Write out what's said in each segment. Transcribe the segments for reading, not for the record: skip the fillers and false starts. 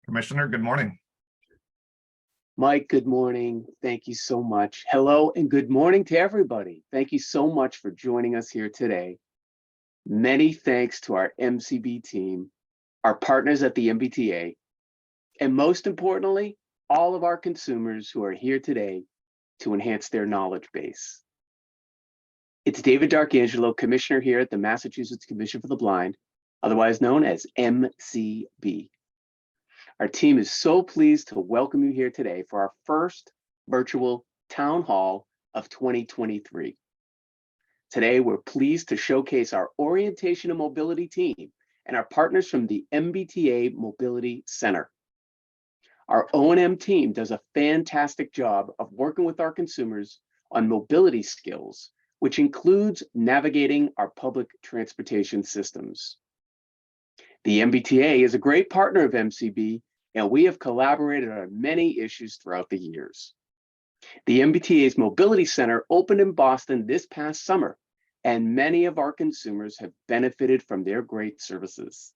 Commissioner, good morning. Mike, good morning. Thank you so much. Hello and good morning to everybody. Thank you so much for joining us here today. Many thanks to our MCB team, our partners at the MBTA, and most importantly, all of our consumers who are here today to enhance their knowledge base. It's David D'Arcangelo, Commissioner here at the Massachusetts Commission for the Blind, otherwise known as MCB. Our team is so pleased to welcome you here today for our first virtual town hall of 2023. Today, we're pleased to showcase our orientation and mobility team and our partners from the MBTA Mobility Center. Our O&M team does a fantastic job of working with our consumers on mobility skills, which includes navigating our public transportation systems. The MBTA is a great partner of MCB, and we have collaborated on many issues throughout the years. The MBTA's Mobility Center opened in Boston this past summer, and many of our consumers have benefited from their great services.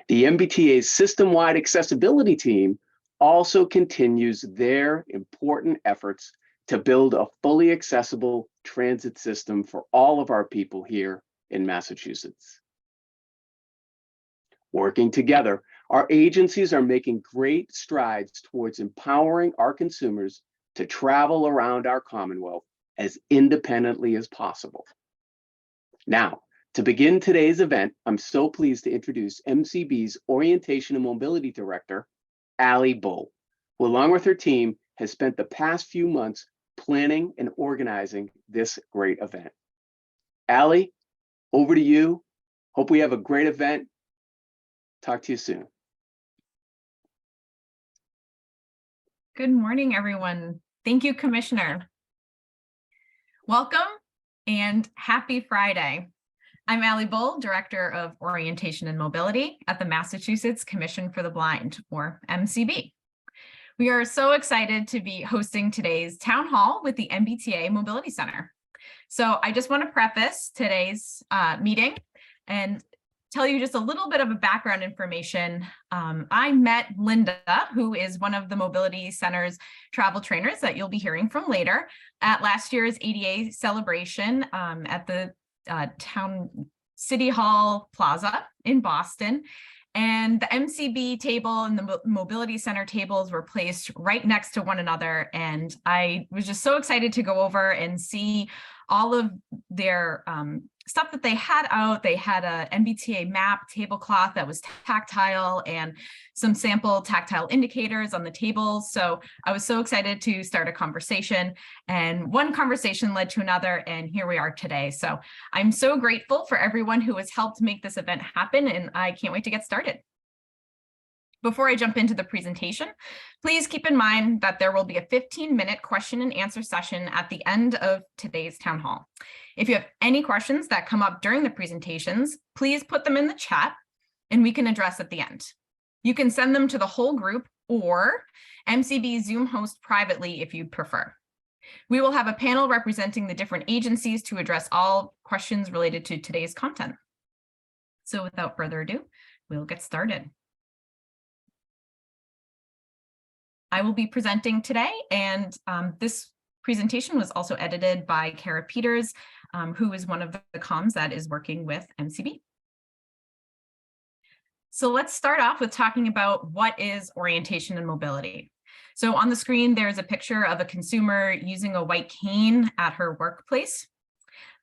The MBTA's system-wide accessibility team also continues their important efforts to build a fully accessible transit system for all of our people here in Massachusetts. Working together, our agencies are making great strides towards empowering our consumers to travel around our Commonwealth as independently as possible. Now, to begin today's event, I'm so pleased to introduce MCB's Orientation and Mobility Director, Allie Bull, who along with her team has spent the past few months planning and organizing this great event. Allie, over to you. Hope we have a great event. Talk to you soon. Good morning, everyone. Thank you, Commissioner. Welcome and happy Friday. I'm Allie Bull, Director of Orientation and Mobility at the Massachusetts Commission for the Blind, or MCB. We are so excited to be hosting today's town hall with the MBTA Mobility Center. So I just want to preface today's meeting and tell you just a little bit of a background information. I met Linda, who is one of the Mobility Center's travel trainers that you'll be hearing from later, at last year's ADA celebration at the Town City Hall Plaza in Boston. And the MCB table and the Mobility Center tables were placed right next to one another. And I was just so excited to go over and see all of their stuff that they had out. They had a MBTA map tablecloth that was tactile and some sample tactile indicators on the tables. So I was so excited to start a conversation, and one conversation led to another, and here we are today. So I'm so grateful for everyone who has helped make this event happen, and I can't wait to get started. Before I jump into the presentation, please keep in mind that there will be a 15-minute question and answer session at the end of today's town hall. If you have any questions that come up during the presentations, please put them in the chat and we can address at the end. You can send them to the whole group or MCB Zoom host privately if you'd prefer. We will have a panel representing the different agencies to address all questions related to today's content. So without further ado, we'll get started. I will be presenting today, and this presentation was also edited by Kara Peters, who is one of the comms that is working with MCB. So let's start off with talking about what is orientation and mobility. So on the screen, there's a picture of a consumer using a white cane at her workplace.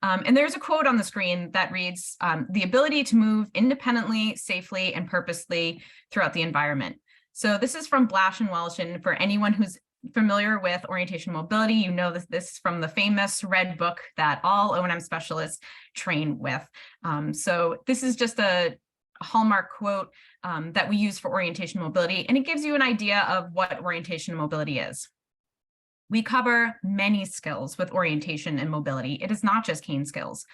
And there's a quote on the screen that reads, the ability to move independently, safely, and purposely throughout the environment. So this is from Blash and Welch, and for anyone who's familiar with orientation and mobility, you know this from the famous red book that all O&M specialists train with. So this is just a hallmark quote that we use for orientation and mobility, and it gives you an idea of what orientation and mobility is. We cover many skills with orientation and mobility. It is not just cane skills.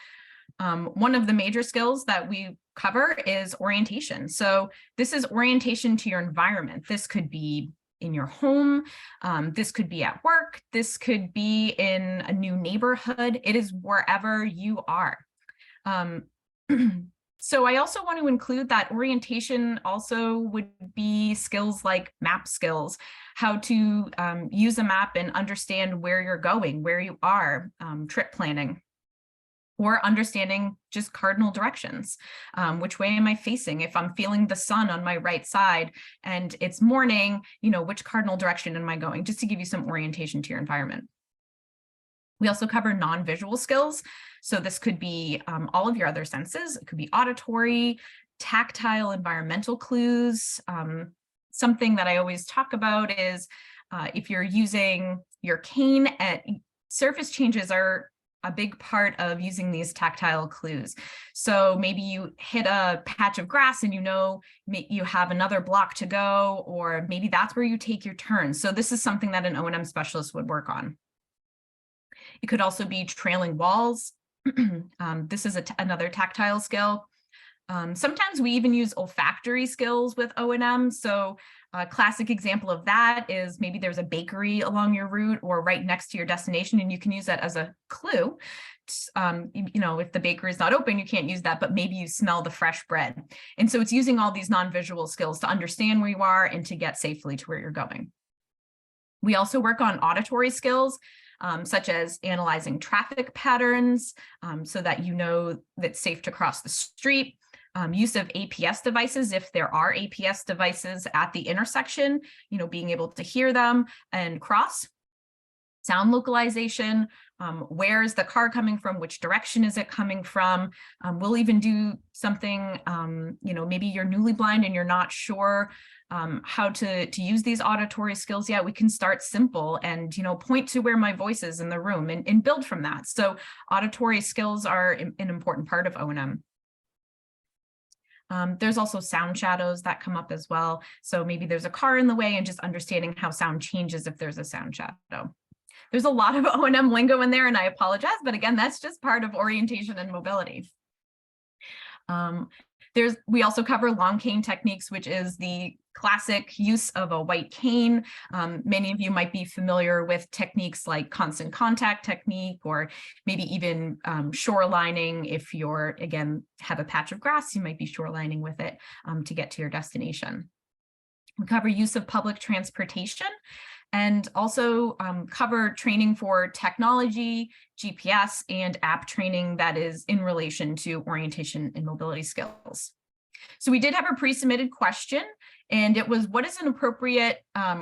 One of the major skills that we cover is orientation. So this is orientation to your environment. This could be in your home, this could be at work, this could be in a new neighborhood. It is wherever you are. So I also want to include that orientation also would be skills like map skills, how to use a map and understand where you're going, where you are, trip planning, or understanding just cardinal directions. Which way am I facing? If I'm feeling the sun on my right side and it's morning, which cardinal direction am I going? Just to give you some orientation to your environment. We also cover non-visual skills. So this could be all of your other senses. It could be auditory, tactile, environmental clues. Something that I always talk about is if you're using your cane, surface changes are a big part of using these tactile clues. So maybe you hit a patch of grass and you have another block to go, or maybe that's where you take your turn. So this is something that an O&M specialist would work on. It could also be trailing walls. This is another tactile skill. Sometimes we even use olfactory skills with O&M. So a classic example of that is maybe there's a bakery along your route or right next to your destination, and you can use that as a clue. If the bakery is not open, you can't use that, but maybe you smell the fresh bread. And so it's using all these non-visual skills to understand where you are and to get safely to where you're going. We also work on auditory skills, such as analyzing traffic patterns so that you know that it's safe to cross the street. Use of APS devices, if there are APS devices at the intersection, being able to hear them and cross. Sound localization, where is the car coming from? Which direction is it coming from? We'll even do something, maybe you're newly blind and you're not sure how to use these auditory skills yet. We can start simple and, point to where my voice is in the room and build from that. So auditory skills are an important part of O&M. There's also sound shadows that come up as well. So maybe there's a car in the way and just understanding how sound changes if there's a sound shadow. There's a lot of O&M lingo in there, and I apologize, but again, that's just part of orientation and mobility. We also cover long cane techniques, which is the classic use of a white cane. Many of you might be familiar with techniques like constant contact technique, or maybe even shorelining. If you're, again, have a patch of grass, you might be shorelining with it to get to your destination. We cover use of public transportation, and also cover training for technology, GPS, and app training that is in relation to orientation and mobility skills. So we did have a pre-submitted question, and it was, what is an appropriate,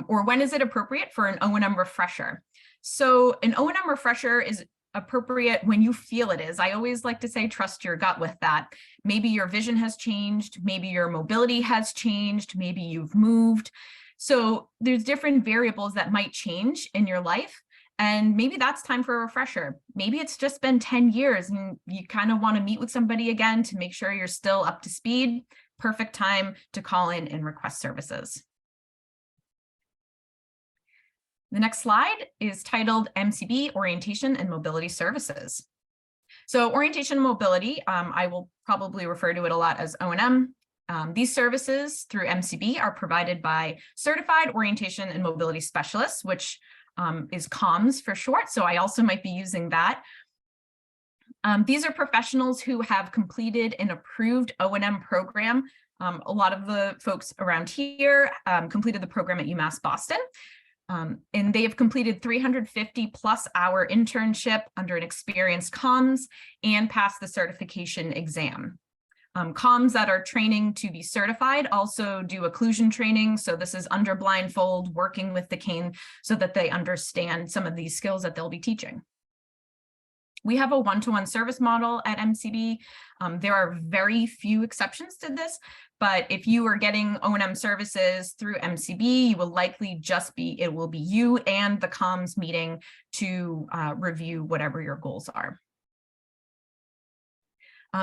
or when is it appropriate for an O&M refresher? So an O&M refresher is appropriate when you feel it is. I always like to say, trust your gut with that. Maybe your vision has changed, maybe your mobility has changed, maybe you've moved. So there's different variables that might change in your life, and maybe that's time for a refresher. Maybe it's just been 10 years and you kind of want to meet with somebody again to make sure you're still up to speed. Perfect time to call in and request services. The next slide is titled MCB, Orientation and Mobility Services. So orientation and mobility, I will probably refer to it a lot as O&M. These services through MCB are provided by Certified Orientation and Mobility Specialists, which is COMS for short, so I also might be using that. These are professionals who have completed an approved O&M program. A lot of the folks around here completed the program at UMass Boston, and they have completed 350 plus hour internship under an experienced COMS and passed the certification exam. COMS that are training to be certified also do occlusion training. So this is under blindfold, working with the cane so that they understand some of these skills that they'll be teaching. We have a one-to-one service model at MCB. There are very few exceptions to this, but if you are getting O&M services through MCB, you will likely it will be you and the COMS meeting to review whatever your goals are.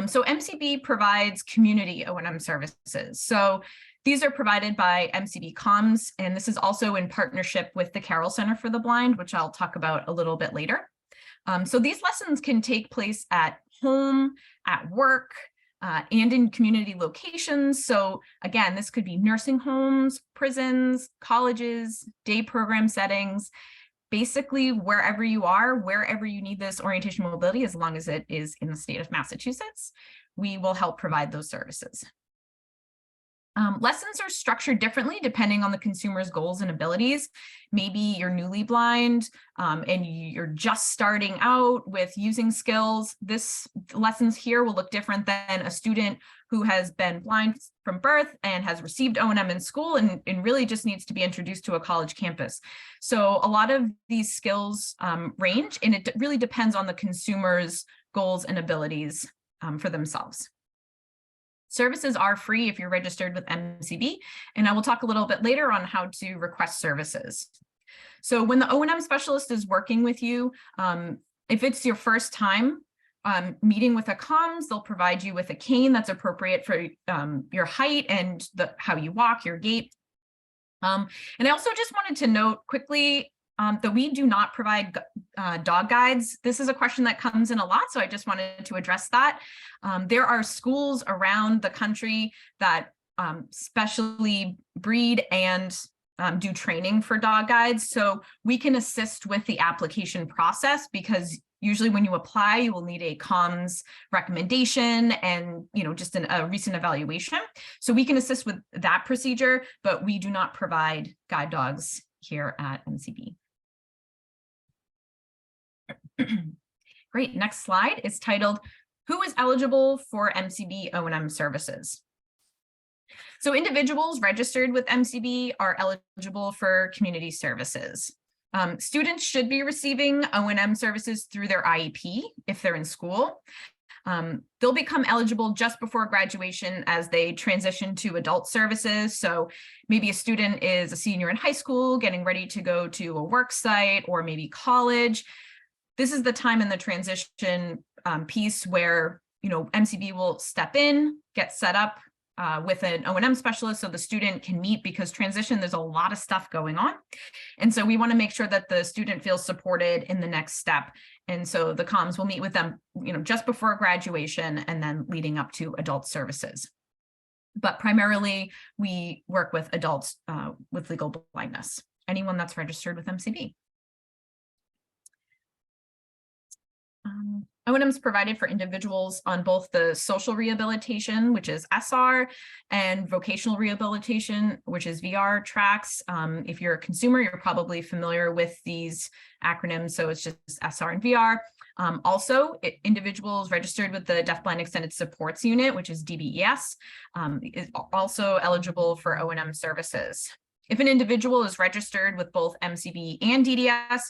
So MCB provides community O&M services. So these are provided by MCB COMS, and this is also in partnership with the Carroll Center for the Blind, which I'll talk about a little bit later. So these lessons can take place at home, at work, and in community locations. So again, this could be nursing homes, prisons, colleges, day program settings, basically wherever you are, wherever you need this orientation mobility, as long as it is in the state of Massachusetts. we will help provide those services. Lessons are structured differently depending on the consumer's goals and abilities. Maybe you're newly blind and you're just starting out with using skills. This lessons here will look different than a student who has been blind from birth and has received O&M in school and really just needs to be introduced to a college campus. So a lot of these skills range, and it really depends on the consumer's goals and abilities for themselves. Services are free if you're registered with MCB, and I will talk a little bit later on how to request services. So when the O&M specialist is working with you, if it's your first time meeting with a comms, they'll provide you with a cane that's appropriate for your height and how you walk, your gait. And I also just wanted to note quickly that we do not provide dog guides. This is a question that comes in a lot, so I just wanted to address that. There are schools around the country that specially breed and do training for dog guides, so we can assist with the application process, because usually when you apply, you will need a comms recommendation and just a recent evaluation. So we can assist with that procedure, but we do not provide guide dogs here at MCB. Great, next slide is titled, Who is eligible for MCB O&M services? So individuals registered with MCB are eligible for community services. Students should be receiving O&M services through their IEP if they're in school. They'll become eligible just before graduation as they transition to adult services. So maybe a student is a senior in high school, getting ready to go to a work site or maybe college. This is the time in the transition piece where MCB will step in, get set up with an O&M specialist so the student can meet, because transition, there's a lot of stuff going on. And so we want to make sure that the student feels supported in the next step. And so the comms will meet with them, just before graduation and then leading up to adult services. But primarily, we work with adults with legal blindness, anyone that's registered with MCB. O&M is provided for individuals on both the social rehabilitation, which is SR, and vocational rehabilitation, which is VR tracks. If you're a consumer, you're probably familiar with these acronyms, so it's just SR and VR. Also, individuals registered with the Deafblind Extended Supports Unit, which is DBES, is also eligible for O&M services. If an individual is registered with both MCB and DDS,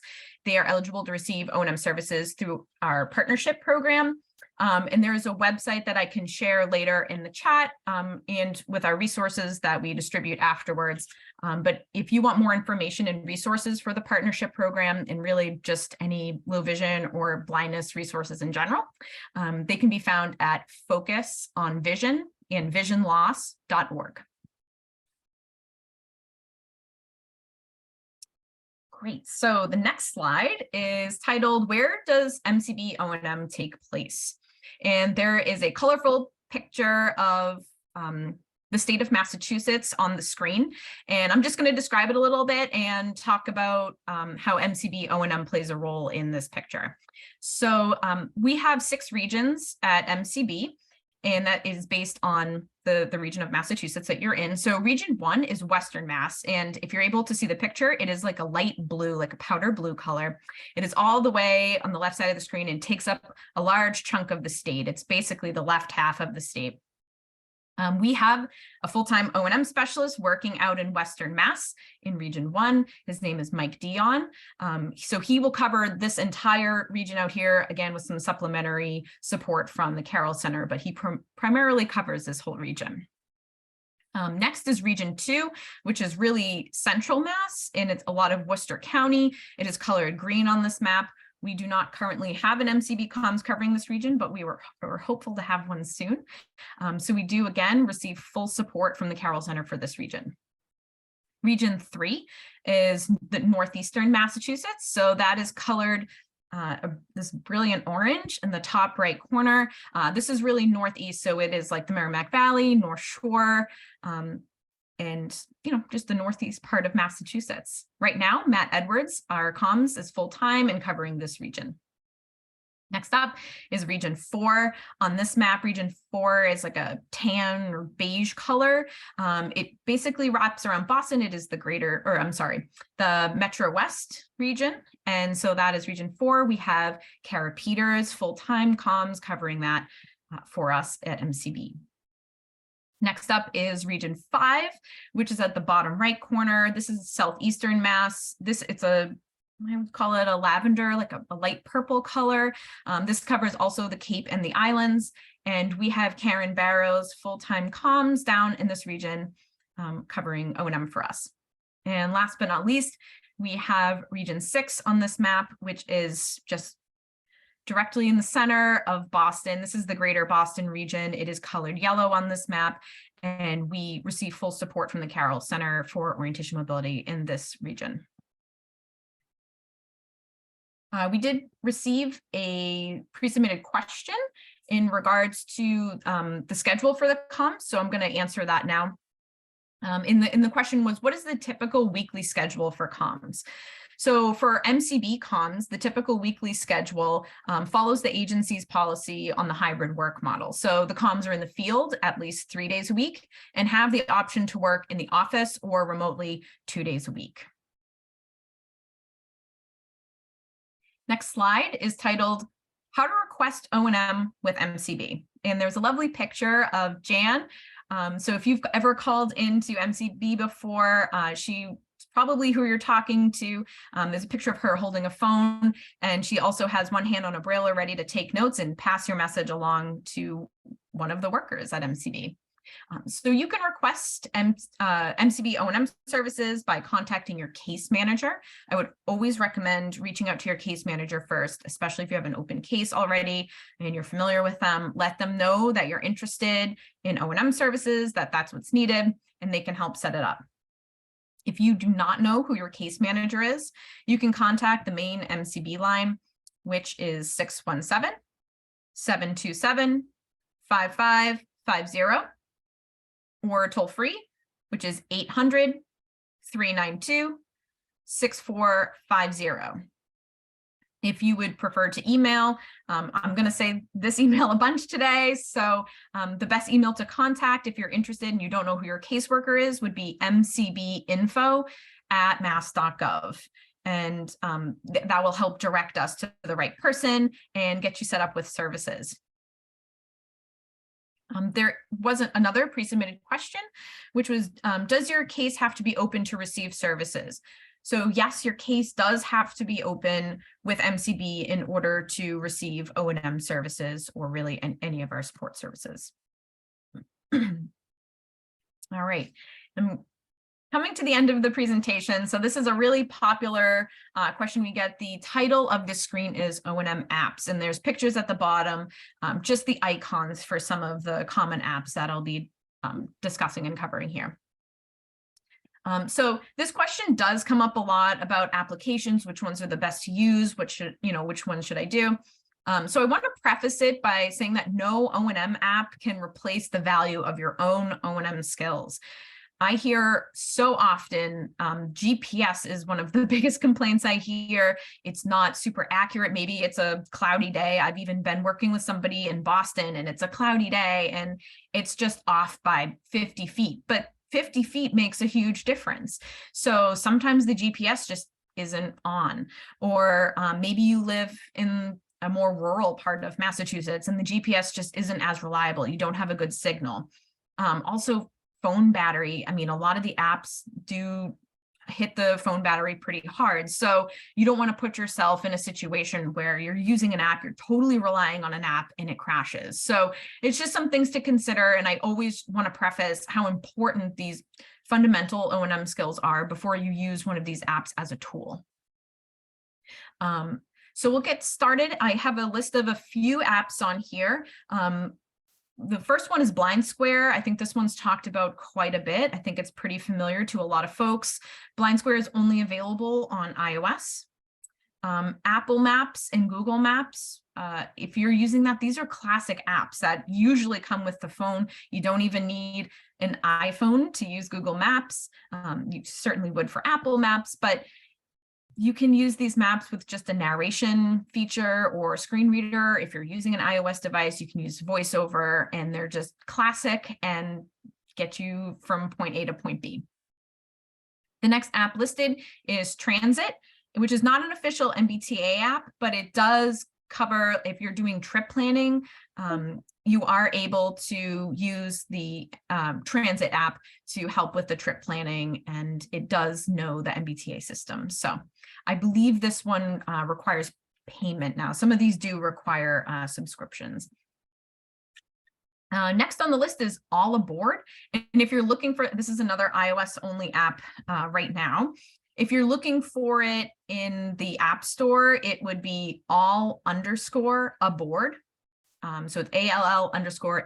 they are eligible to receive O&M services through our partnership program. And there is a website that I can share later in the chat and with our resources that we distribute afterwards. But if you want more information and resources for the partnership program, and really just any low vision or blindness resources in general, they can be found at Focus on Vision and visionloss.org. Great. So the next slide is titled, Where does MCB O&M take place? And there is a colorful picture of the state of Massachusetts on the screen. And I'm just going to describe it a little bit and talk about how MCB O&M plays a role in this picture. So we have 6 regions at MCB, and that is based on the region of Massachusetts that you're in. So region 1 is Western Mass. And if you're able to see the picture, it is like a light blue, like a powder blue color. It is all the way on the left side of the screen and takes up a large chunk of the state. It's basically the left half of the state. We have a full-time O&M specialist working out in Western Mass in Region 1. His name is Mike Dion. So he will cover this entire region out here, again, with some supplementary support from the Carroll Center, but he primarily covers this whole region. Next is Region 2, which is really Central Mass, and it's a lot of Worcester County. It is colored green on this map. We do not currently have an MCB comms covering this region, but we're hopeful to have one soon. So we do, again, receive full support from the Carroll Center for this region. Region 3 is the Northeastern Massachusetts. So that is colored this brilliant orange in the top right corner. This is really Northeast, so it is like the Merrimack Valley, North Shore, and just the Northeast part of Massachusetts. Right now, Matt Edwards, our comms, is full-time and covering this region. Next up is Region 4. On this map, Region 4 is like a tan or beige color. It basically wraps around Boston. It is the Metro West region. And so that is Region 4. We have Kara Peters, full-time comms, covering that for us at MCB. Next up is Region 5, which is at the bottom right corner. This is Southeastern Mass. I would call it a lavender, like a light purple color. This covers also the Cape and the islands. And we have Karen Barrows, full-time comms down in this region, covering O&M for us. And last but not least, we have Region 6 on this map, which is just directly in the center of Boston. This is the greater Boston region. It is colored yellow on this map. And we receive full support from the Carroll Center for Orientation Mobility in this region. We did receive a pre-submitted question in regards to the schedule for the comms, so I'm going to answer that now. In the question was, what is the typical weekly schedule for comms? So for MCB comms, the typical weekly schedule follows the agency's policy on the hybrid work model. So the comms are in the field at least 3 days a week and have the option to work in the office or remotely 2 days a week. Next slide is titled, How to Request O&M with MCB. And there's a lovely picture of Jan. So if you've ever called into MCB before, she's probably who you're talking to. There's a picture of her holding a phone, and she also has one hand on a brailler ready to take notes and pass your message along to one of the workers at MCB. So you can request MCB O&M services by contacting your case manager. I would always recommend reaching out to your case manager first, especially if you have an open case already and you're familiar with them. Let them know that you're interested in O&M services, that's what's needed, and they can help set it up. If you do not know who your case manager is, you can contact the main MCB line, which is 617-727-5550. Or toll free, which is 800-392-6450. If you would prefer to email, I'm going to say this email a bunch today. So the best email to contact if you're interested and you don't know who your caseworker is would be mcbinfo@mass.gov. And that will help direct us to the right person and get you set up with services. There wasn't another pre-submitted question, which was, does your case have to be open to receive services? So yes, your case does have to be open with MCB in order to receive O&M services or really any of our support services. All right. Coming to the end of the presentation, so this is a really popular question we get. The title of this screen is O&M apps, and there's pictures at the bottom, just the icons for some of the common apps that I'll be discussing and covering here. So this question does come up a lot about applications, which ones are the best to use, which ones should I do? So I want to preface it by saying that no O&M app can replace the value of your own O&M skills. I hear so often GPS is one of the biggest complaints I hear. It's not super accurate. Maybe it's a cloudy day. I've even been working with somebody in Boston and it's a cloudy day and it's just off by 50 feet. But 50 feet makes a huge difference. So sometimes the GPS just isn't on. Or maybe you live in a more rural part of Massachusetts and the GPS just isn't as reliable. You don't have a good signal. Also, phone battery. I mean, a lot of the apps do hit the phone battery pretty hard. So you don't want to put yourself in a situation where you're using an app, you're totally relying on an app and it crashes. So it's just some things to consider. And I always want to preface how important these fundamental O&M skills are before you use one of these apps as a tool. So we'll get started. I have a list of a few apps on here. The first one is Blind Square. I think this one's talked about quite a bit. I think it's pretty familiar to a lot of folks. Blind Square is only available on iOS. Apple Maps and Google Maps, if you're using that, these are classic apps that usually come with the phone. You don't even need an iPhone to use Google Maps. You certainly would for Apple Maps, but You can use these maps with just a narration feature or screen reader. If you're using an iOS device, you can use VoiceOver, and they're just classic and get you from point A to point B. The next app listed is Transit, which is not an official MBTA app, but it does cover, if you're doing trip planning, you are able to use the Transit app to help with the trip planning, and it does know the MBTA system. So I believe this one requires payment now. Some of these do require subscriptions. Next on the list is All Aboard. And if you're looking for, this is another iOS only app right now. If you're looking for it in the App Store, it would be all_aboard. So it's ALL_ABOARD,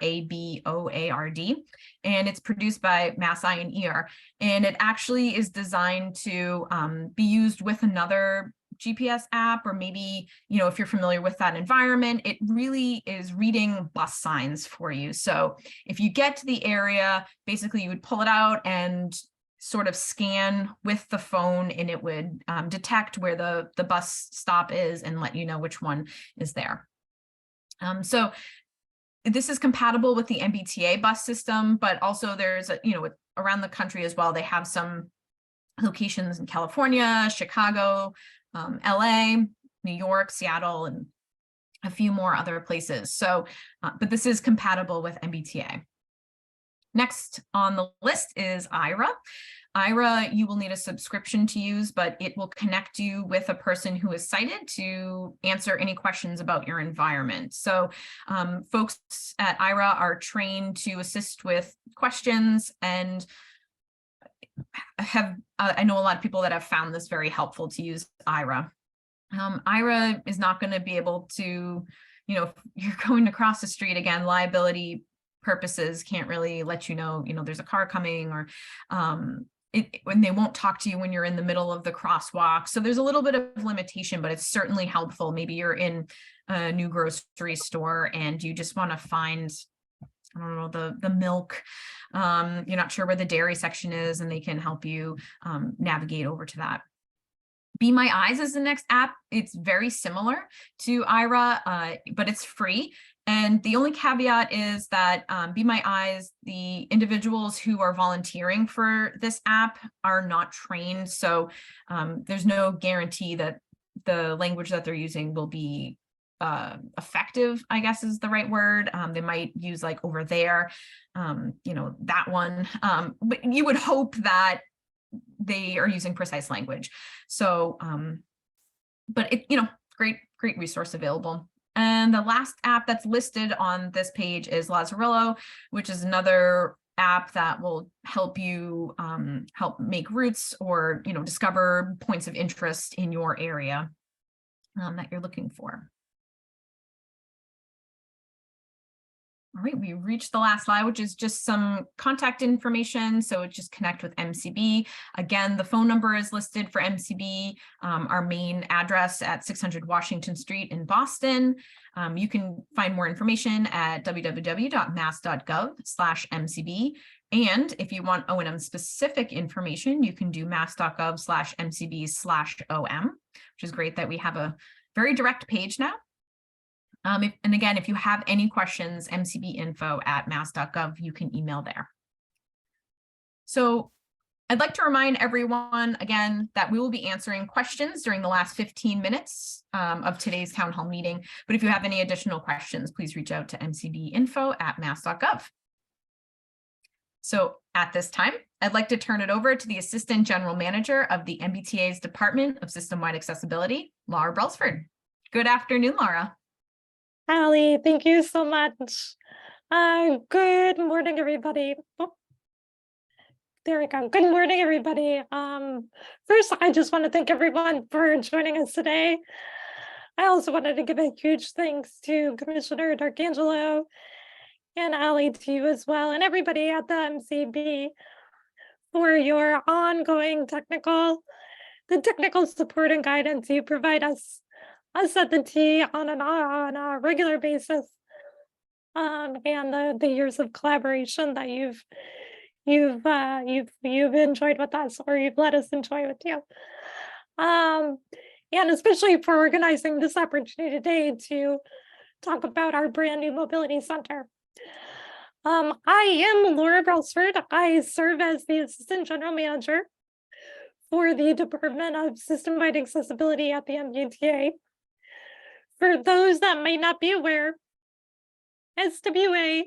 and it's produced by Mass Eye and Ear. And it actually is designed to be used with another GPS app, or maybe, you know, if you're familiar with that environment, it really is reading bus signs for you. So if you get to the area, basically you would pull it out and sort of scan with the phone, and it would detect where the bus stop is and let you know which one is there. So this is compatible with the MBTA bus system, but also there's, around the country as well, they have some locations in California, Chicago, LA, New York, Seattle, and a few more other places. So, but this is compatible with MBTA. Next on the list is Aira. Aira, you will need a subscription to use, but it will connect you with a person who is sighted to answer any questions about your environment. So folks at Aira are trained to assist with questions, and I know a lot of people that have found this very helpful to use Aira. Aira is not going to be able to, if you're going across the street, again, liability purposes can't really let you know, there's a car coming, or when they won't talk to you when you're in the middle of the crosswalk. So there's a little bit of limitation, but it's certainly helpful. Maybe you're in a new grocery store and you just want to find, I don't know, the milk. You're not sure where the dairy section is, and they can help you navigate over to that. Be My Eyes is the next app. It's very similar to Aira, but it's free. And the only caveat is that Be My Eyes, the individuals who are volunteering for this app are not trained. So there's no guarantee that the language that they're using will be effective, I guess is the right word. They might use like over there, that one. But you would hope that they are using precise language. So, but it, great resource available. And the last app that's listed on this page is Lazarillo, which is another app that will help you help make routes, or discover points of interest in your area that you're looking for. All right, we reached the last slide, which is just some contact information. So just connect with MCB. Again, the phone number is listed for MCB, our main address at 600 Washington Street in Boston. You can find more information at www.mass.gov/MCB. And if you want O&M specific information, you can do mass.gov/MCB/OM, which is great that we have a very direct page now. And again, if you have any questions, mcbinfo@mass.gov, you can email there. So I'd like to remind everyone again that we will be answering questions during the last 15 minutes of today's town hall meeting. But if you have any additional questions, please reach out to mcbinfo@mass.gov. So at this time, I'd like to turn it over to the Assistant General Manager of the MBTA's Department of System-Wide Accessibility, Laura Brelsford. Good afternoon, Laura. Allie, thank you so much. Good morning, everybody. Oh, there we go. Good morning, everybody. First, I just want to thank everyone for joining us today. I also wanted to give a huge thanks to Commissioner D'Arcangelo and Allie, to you as well, and everybody at the MCB for your ongoing technical support and guidance you provide us at the T on a regular basis, and the years of collaboration that you've enjoyed with us, or you've let us enjoy with you. And especially for organizing this opportunity today to talk about our brand new mobility center. I am Laura Brelsford. I serve as the Assistant General Manager for the Department of System-Wide Accessibility at the MBTA. For those that might not be aware, SWA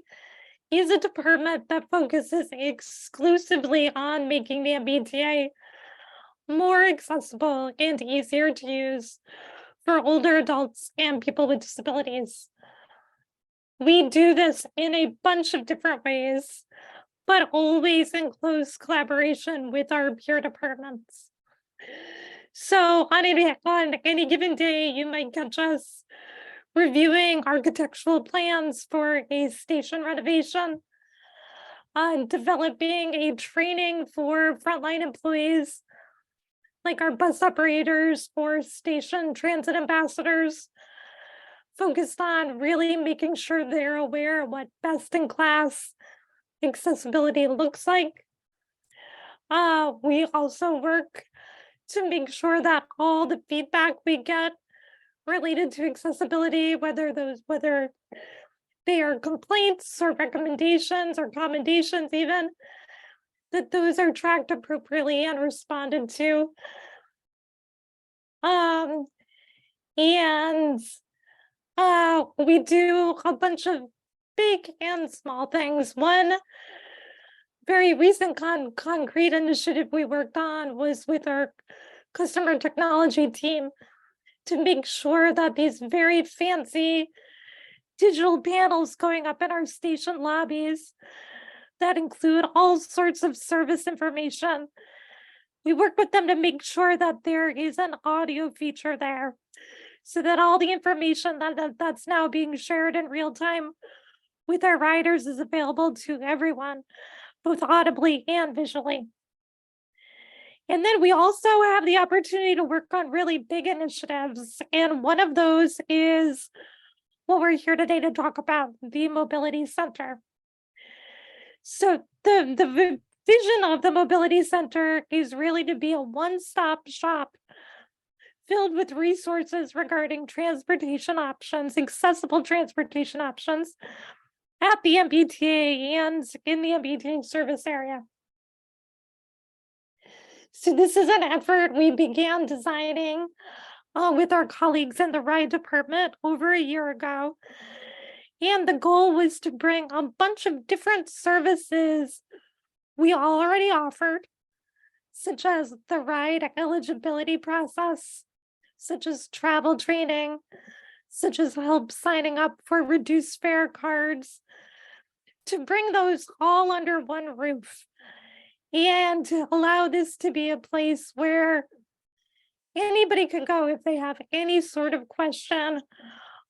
is a department that focuses exclusively on making the MBTA more accessible and easier to use for older adults and people with disabilities. We do this in a bunch of different ways, but always in close collaboration with our peer departments. So on any given day, you might catch us reviewing architectural plans for a station renovation, developing a training for frontline employees, like our bus operators or station transit ambassadors, focused on really making sure they're aware of what best-in-class accessibility looks like. We also work to make sure that all the feedback we get related to accessibility, whether they are complaints or recommendations or commendations even, that those are tracked appropriately and responded to. We do a bunch of big and small things. One very recent concrete initiative we worked on was with our customer technology team to make sure that these very fancy digital panels going up in our station lobbies that include all sorts of service information, we work with them to make sure that there is an audio feature there so that all the information that's now being shared in real time with our riders is available to everyone, both audibly and visually. And then we also have the opportunity to work on really big initiatives. And one of those is what we're here today to talk about, the Mobility Center. So the vision of the Mobility Center is really to be a one-stop shop filled with resources regarding transportation options, accessible transportation options at the MBTA and in the MBTA service area. So this is an effort we began designing with our colleagues in the ride department over a year ago. And the goal was to bring a bunch of different services we already offered, such as the ride eligibility process, such as travel training, such as help signing up for reduced fare cards, to bring those all under one roof and to allow this to be a place where anybody can go if they have any sort of question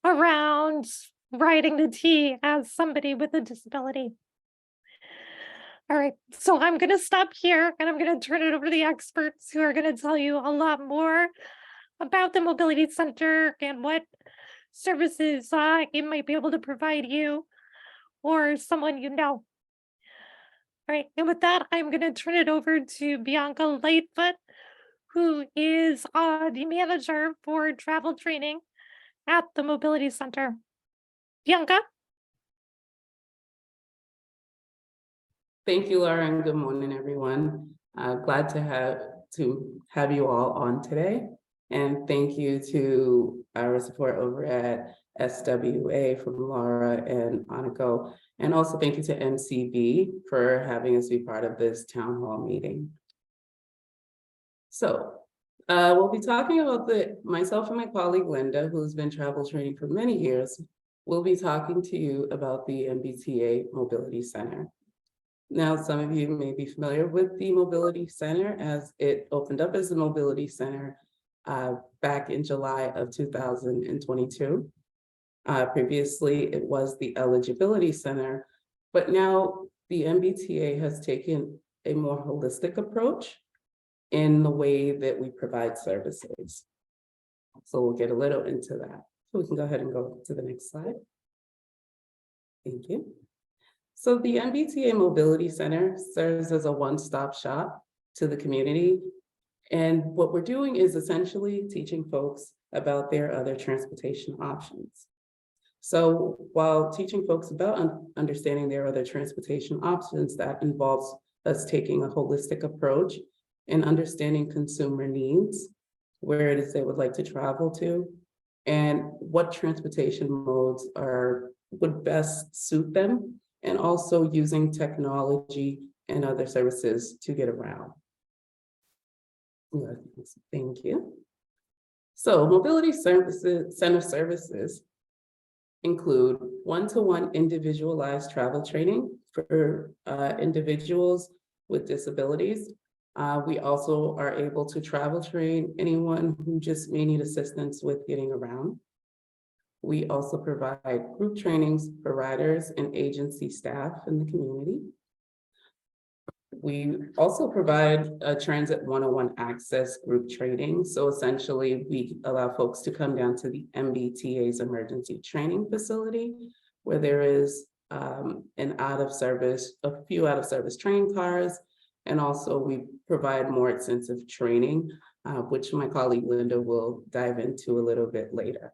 around riding the T as somebody with a disability. All right, so I'm going to stop here and I'm going to turn it over to the experts who are going to tell you a lot more about the Mobility Center and what services it might be able to provide you or someone you know. All right, and with that, I'm going to turn it over to Bianca Lightfoot, who is the manager for travel training at the Mobility Center. Bianca? Thank you, Laura, and good morning, everyone. Glad to have you all on today. And thank you to our support over at SWA from Laura and Aniko. And also thank you to MCB for having us be part of this town hall meeting. So we'll be talking about myself and my colleague Linda, who's been travel training for many years. We'll be talking to you about the MBTA Mobility Center. Now, some of you may be familiar with the Mobility Center as it opened up as the Mobility Center back in July of 2022. Previously, it was the Eligibility Center, but now the MBTA has taken a more holistic approach in the way that we provide services. So we'll get a little into that. So we can go ahead and go to the next slide. Thank you. So the MBTA Mobility Center serves as a one-stop shop to the community And what we're doing is essentially teaching folks about their other transportation options. So while teaching folks about understanding their other transportation options, that involves us taking a holistic approach and understanding consumer needs, where it is they would like to travel to, and what transportation modes would best suit them, and also using technology and other services to get around. Thank you. So mobility services, center services include one-to-one individualized travel training for individuals with disabilities. We also are able to travel train anyone who just may need assistance with getting around. We also provide group trainings for riders and agency staff in the community. We also provide a Transit 101 access group training. So essentially, we allow folks to come down to the MBTA's emergency training facility, where there is a few out of service train cars. And also we provide more extensive training, which my colleague Linda will dive into a little bit later.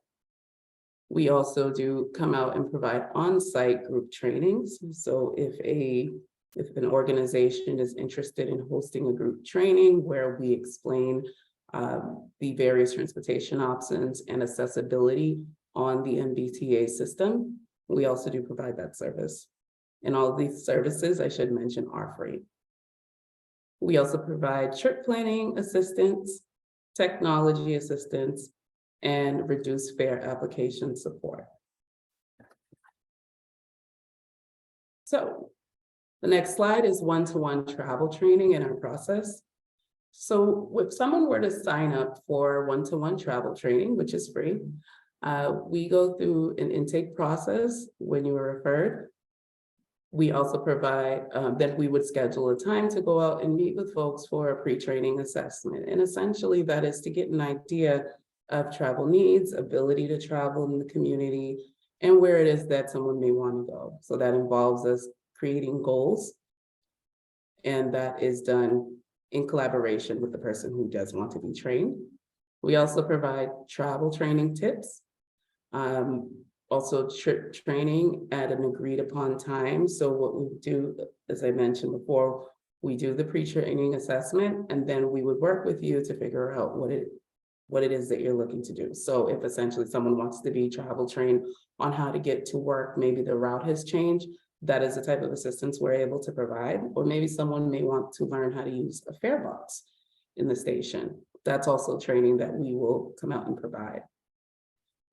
We also do come out and provide on-site group trainings. So if an organization is interested in hosting a group training where we explain the various transportation options and accessibility on the MBTA system, we also do provide that service. And all of these services, I should mention, are free. We also provide trip planning assistance, technology assistance, and reduced fare application support. So the next slide is one-to-one travel training in our process. So if someone were to sign up for one-to-one travel training, which is free, we go through an intake process when you are referred. We also provide that we would schedule a time to go out and meet with folks for a pre-training assessment. And essentially that is to get an idea of travel needs, ability to travel in the community, and where it is that someone may want to go. So that involves us creating goals, and that is done in collaboration with the person who does want to be trained. We also provide travel training tips, also trip training at an agreed upon time. So what we do, as I mentioned before, we do the pre-training assessment, and then we would work with you to figure out what it is that you're looking to do. So if essentially someone wants to be travel trained on how to get to work, maybe the route has changed, that is the type of assistance we're able to provide. Or maybe someone may want to learn how to use a fare box in the station. That's also training that we will come out and provide.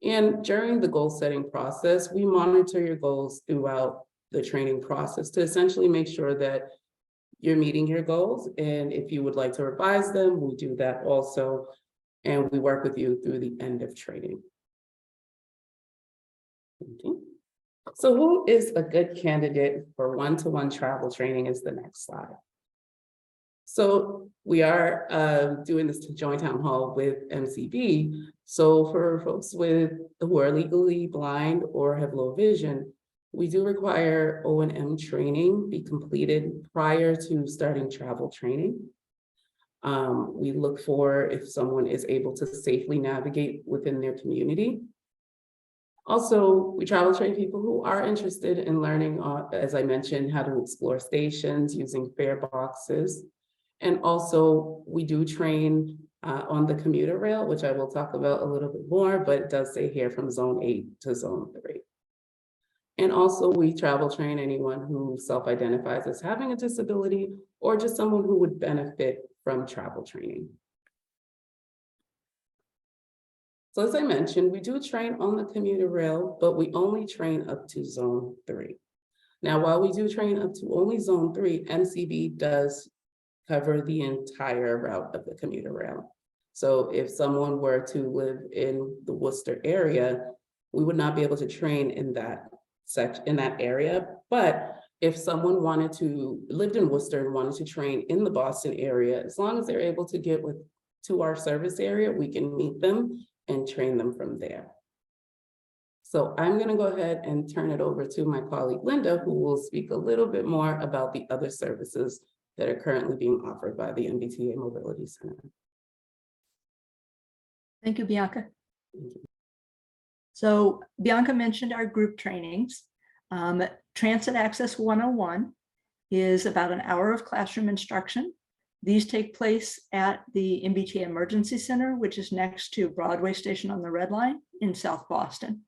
And during the goal setting process, we monitor your goals throughout the training process to essentially make sure that you're meeting your goals. And if you would like to revise them, we do that also. And we work with you through the end of training. Okay. So who is a good candidate for one-to-one travel training is the next slide. So we are doing this joint town hall with MCB. So for folks who are legally blind or have low vision, we do require O&M training be completed prior to starting travel training. We look for if someone is able to safely navigate within their community. Also, we travel train people who are interested in learning, as I mentioned, how to explore stations using fare boxes. And also, we do train on the commuter rail, which I will talk about a little bit more, but it does say here from zone 8 to zone 3. And also, we travel train anyone who self-identifies as having a disability or just someone who would benefit from travel training. So as I mentioned, we do train on the commuter rail, but we only train up to zone 3. Now, while we do train up to only zone 3, MCB does cover the entire route of the commuter rail. So if someone were to live in the Worcester area, we would not be able to train in that area. But if someone lived in Worcester and wanted to train in the Boston area, as long as they're able to get to our service area, we can meet them and train them from there. So I'm going to go ahead and turn it over to my colleague Linda, who will speak a little bit more about the other services that are currently being offered by the MBTA Mobility Center. Thank you, Bianca. So Bianca mentioned our group trainings. Transit Access 101 is about an hour of classroom instruction. These take place at the MBTA Emergency Center, which is next to Broadway Station on the Red Line in South Boston.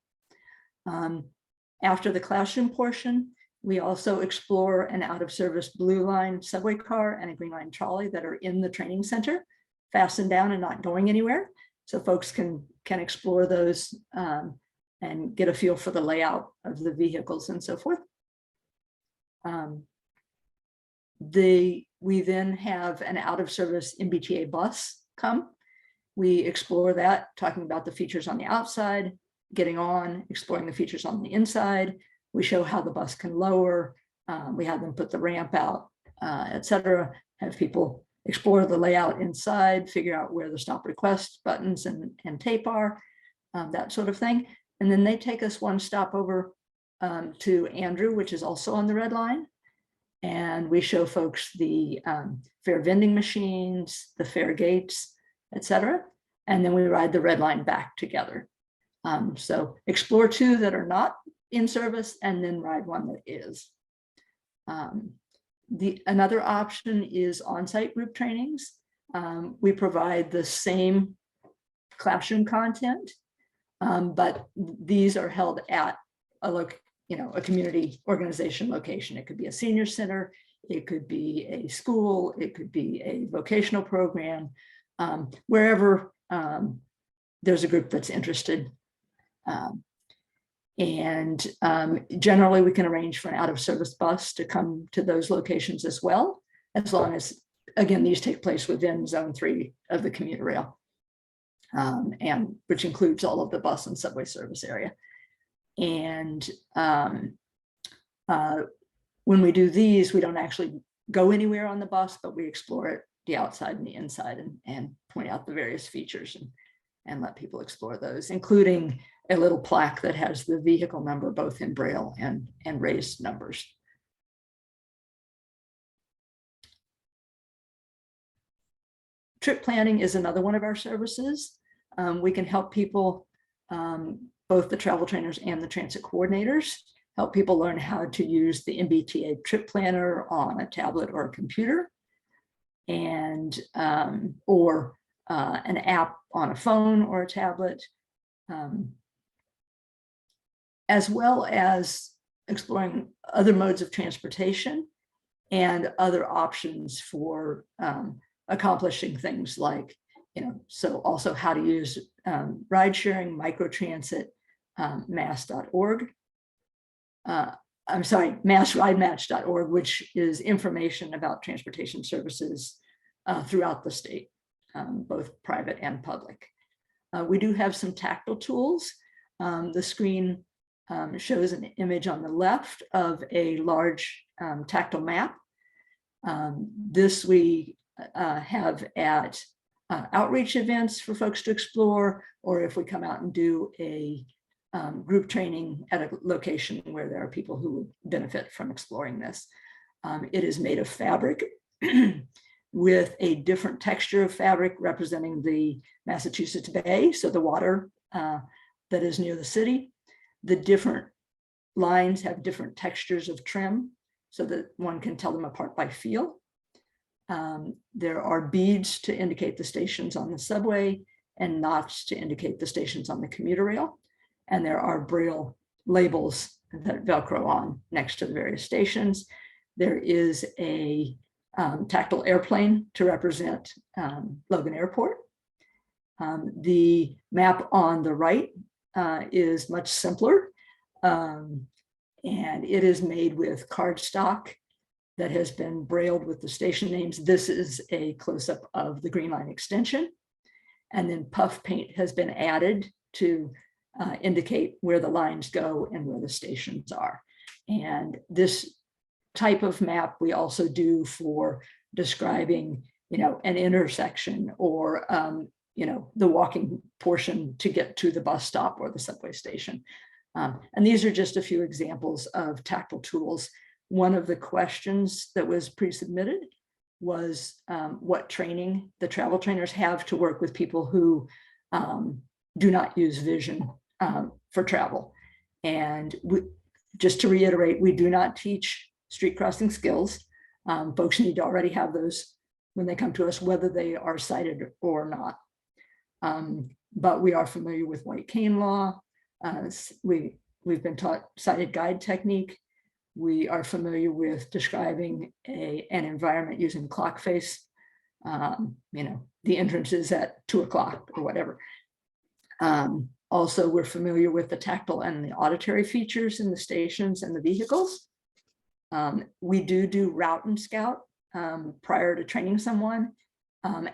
After the classroom portion, we also explore an out-of-service Blue Line subway car and a Green Line trolley that are in the training center, fastened down and not going anywhere. So folks can explore those and get a feel for the layout of the vehicles and so forth. We then have an out-of-service MBTA bus come. We explore that, talking about the features on the outside, getting on, exploring the features on the inside. We show how the bus can lower. We have them put the ramp out, etc. Have people explore the layout inside, figure out where the stop request buttons and tape are, that sort of thing. And then they take us one stop over to Andrew, which is also on the Red Line. And we show folks the fare vending machines, the fare gates, etc. And then we ride the Red Line back together. So explore two that are not in service and then ride one that is. Another option is on-site group trainings. We provide the same classroom content, but these are held at a community organization location. It could be a senior center, it could be a school, it could be a vocational program, wherever there's a group that's interested. Generally we can arrange for an out-of-service bus to come to those locations as well, as long as, again, these take place within Zone 3 of the commuter rail, and which includes all of the bus and subway service area. And when we do these, we don't actually go anywhere on the bus, but we explore it, the outside and the inside, and point out the various features and let people explore those, including a little plaque that has the vehicle number both in Braille and raised numbers. Trip planning is another one of our services. We can help people, both the travel trainers and the transit coordinators, help people learn how to use the MBTA trip planner on a tablet or a computer, and or an app on a phone or a tablet, as well as exploring other modes of transportation and other options for accomplishing things like, so also how to use ride sharing, microtransit, mass.org. I'm sorry, massridematch.org, which is information about transportation services throughout the state, both private and public. We do have some tactile tools. The screen shows an image on the left of a large tactile map. This we have at outreach events for folks to explore, or if we come out and do a group training at a location where there are people who would benefit from exploring this. It is made of fabric with a different texture of fabric representing the Massachusetts Bay, so the water that is near the city. The different lines have different textures of trim so that one can tell them apart by feel. There are beads to indicate the stations on the subway and knots to indicate the stations on the commuter rail. And there are Braille labels that Velcro on next to the various stations. There is a tactile airplane to represent Logan Airport. The map on the right is much simpler, and it is made with cardstock that has been brailled with the station names. This is a close-up of the Green Line extension, and then puff paint has been added to indicate where the lines go and where the stations are. And this type of map we also do for describing, an intersection or the walking portion to get to the bus stop or the subway station. And these are just a few examples of tactile tools. One of the questions that was pre-submitted was what training the travel trainers have to work with people who do not use vision for travel. And just to reiterate, we do not teach street crossing skills. Folks need to already have those when they come to us, whether they are sighted or not. But we are familiar with white cane law. We've been taught sighted guide technique. We are familiar with describing an environment using clock face. The entrance is at 2 o'clock or whatever. Also, we're familiar with the tactile and the auditory features in the stations and the vehicles. We do route and scout prior to training someone.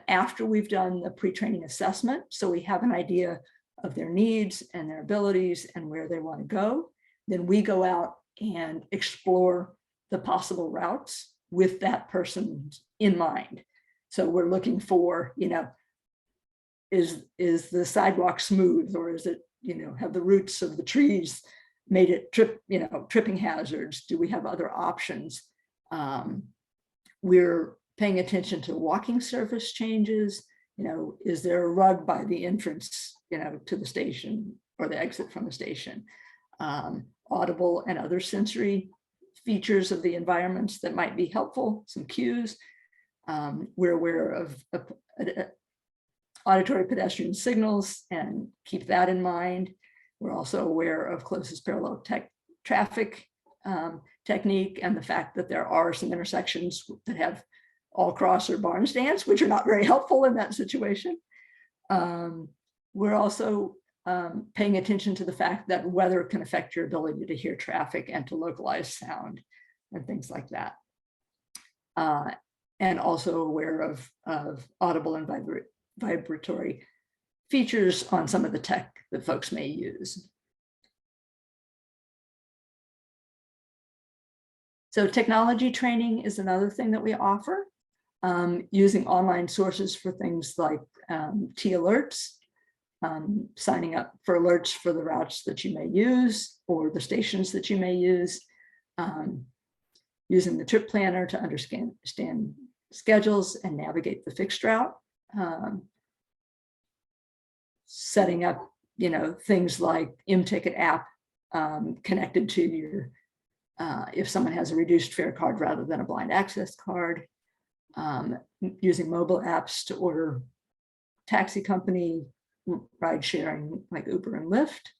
After we've done the pre-training assessment, so we have an idea of their needs and their abilities and where they want to go, then we go out and explore the possible routes with that person in mind. So we're looking for, is the sidewalk smooth, or is it, have the roots of the trees made it tripping hazards? Do we have other options? We're paying attention to walking surface changes. Is there a rug by the entrance, to the station or the exit from the station? Audible and other sensory features of the environments that might be helpful, some cues. We're aware of auditory pedestrian signals and keep that in mind. We're also aware of closest parallel traffic technique and the fact that there are some intersections that have all cross or barn stands, which are not very helpful in that situation. We're also paying attention to the fact that weather can affect your ability to hear traffic and to localize sound and things like that. And also aware of audible and vibratory features on some of the tech that folks may use. So technology training is another thing that we offer, using online sources for things like T-alerts, signing up for alerts for the routes that you may use or the stations that you may use, using the trip planner to understand schedules and navigate the fixed route, setting up, things like M-Ticket app connected to your, if someone has a reduced fare card rather than a blind access card, using mobile apps to order taxi company, ride sharing like Uber and Lyft,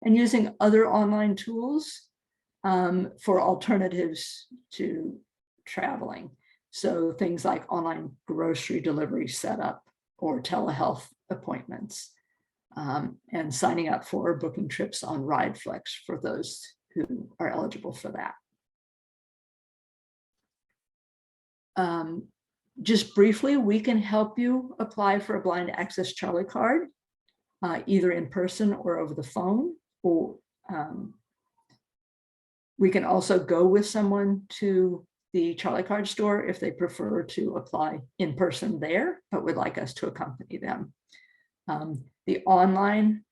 and using other online tools for alternatives to traveling. So things like online grocery delivery setup or telehealth appointments, and signing up for booking trips on RideFlex for those who are eligible for that. Just briefly, we can help you apply for a blind access Charlie card, either in person or over the phone, or we can also go with someone to the Charlie card store if they prefer to apply in person there, but would like us to accompany them. The online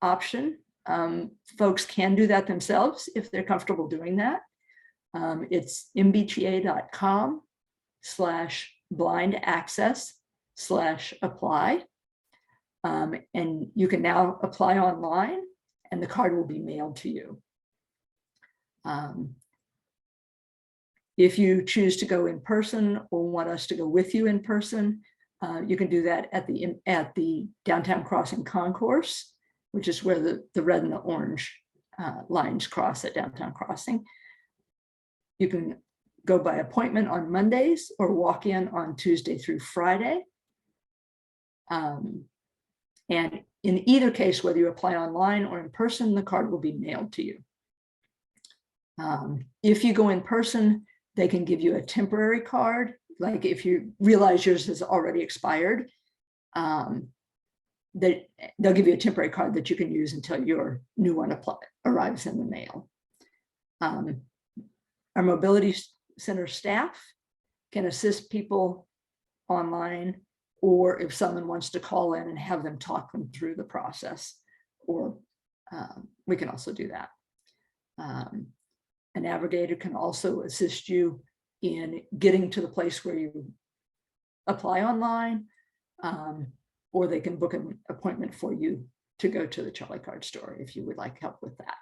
option, folks can do that themselves if they're comfortable doing that. It's mbta.com/blind-access/apply. And you can now apply online and the card will be mailed to you. If you choose to go in person or want us to go with you in person, you can do that at the Downtown Crossing Concourse, which is where the red and the orange lines cross at Downtown Crossing. You can go by appointment on Mondays or walk in on Tuesday through Friday. And in either case, whether you apply online or in person, the card will be mailed to you. If you go in person, they can give you a temporary card. Like if you realize yours has already expired, they'll give you a temporary card that you can use until your new one arrives in the mail. Our mobility center staff can assist people online, or if someone wants to call in and have them talk them through the process, or we can also do that. A navigator can also assist you in getting to the place where you apply online, or they can book an appointment for you to go to the Charlie Card store if you would like help with that.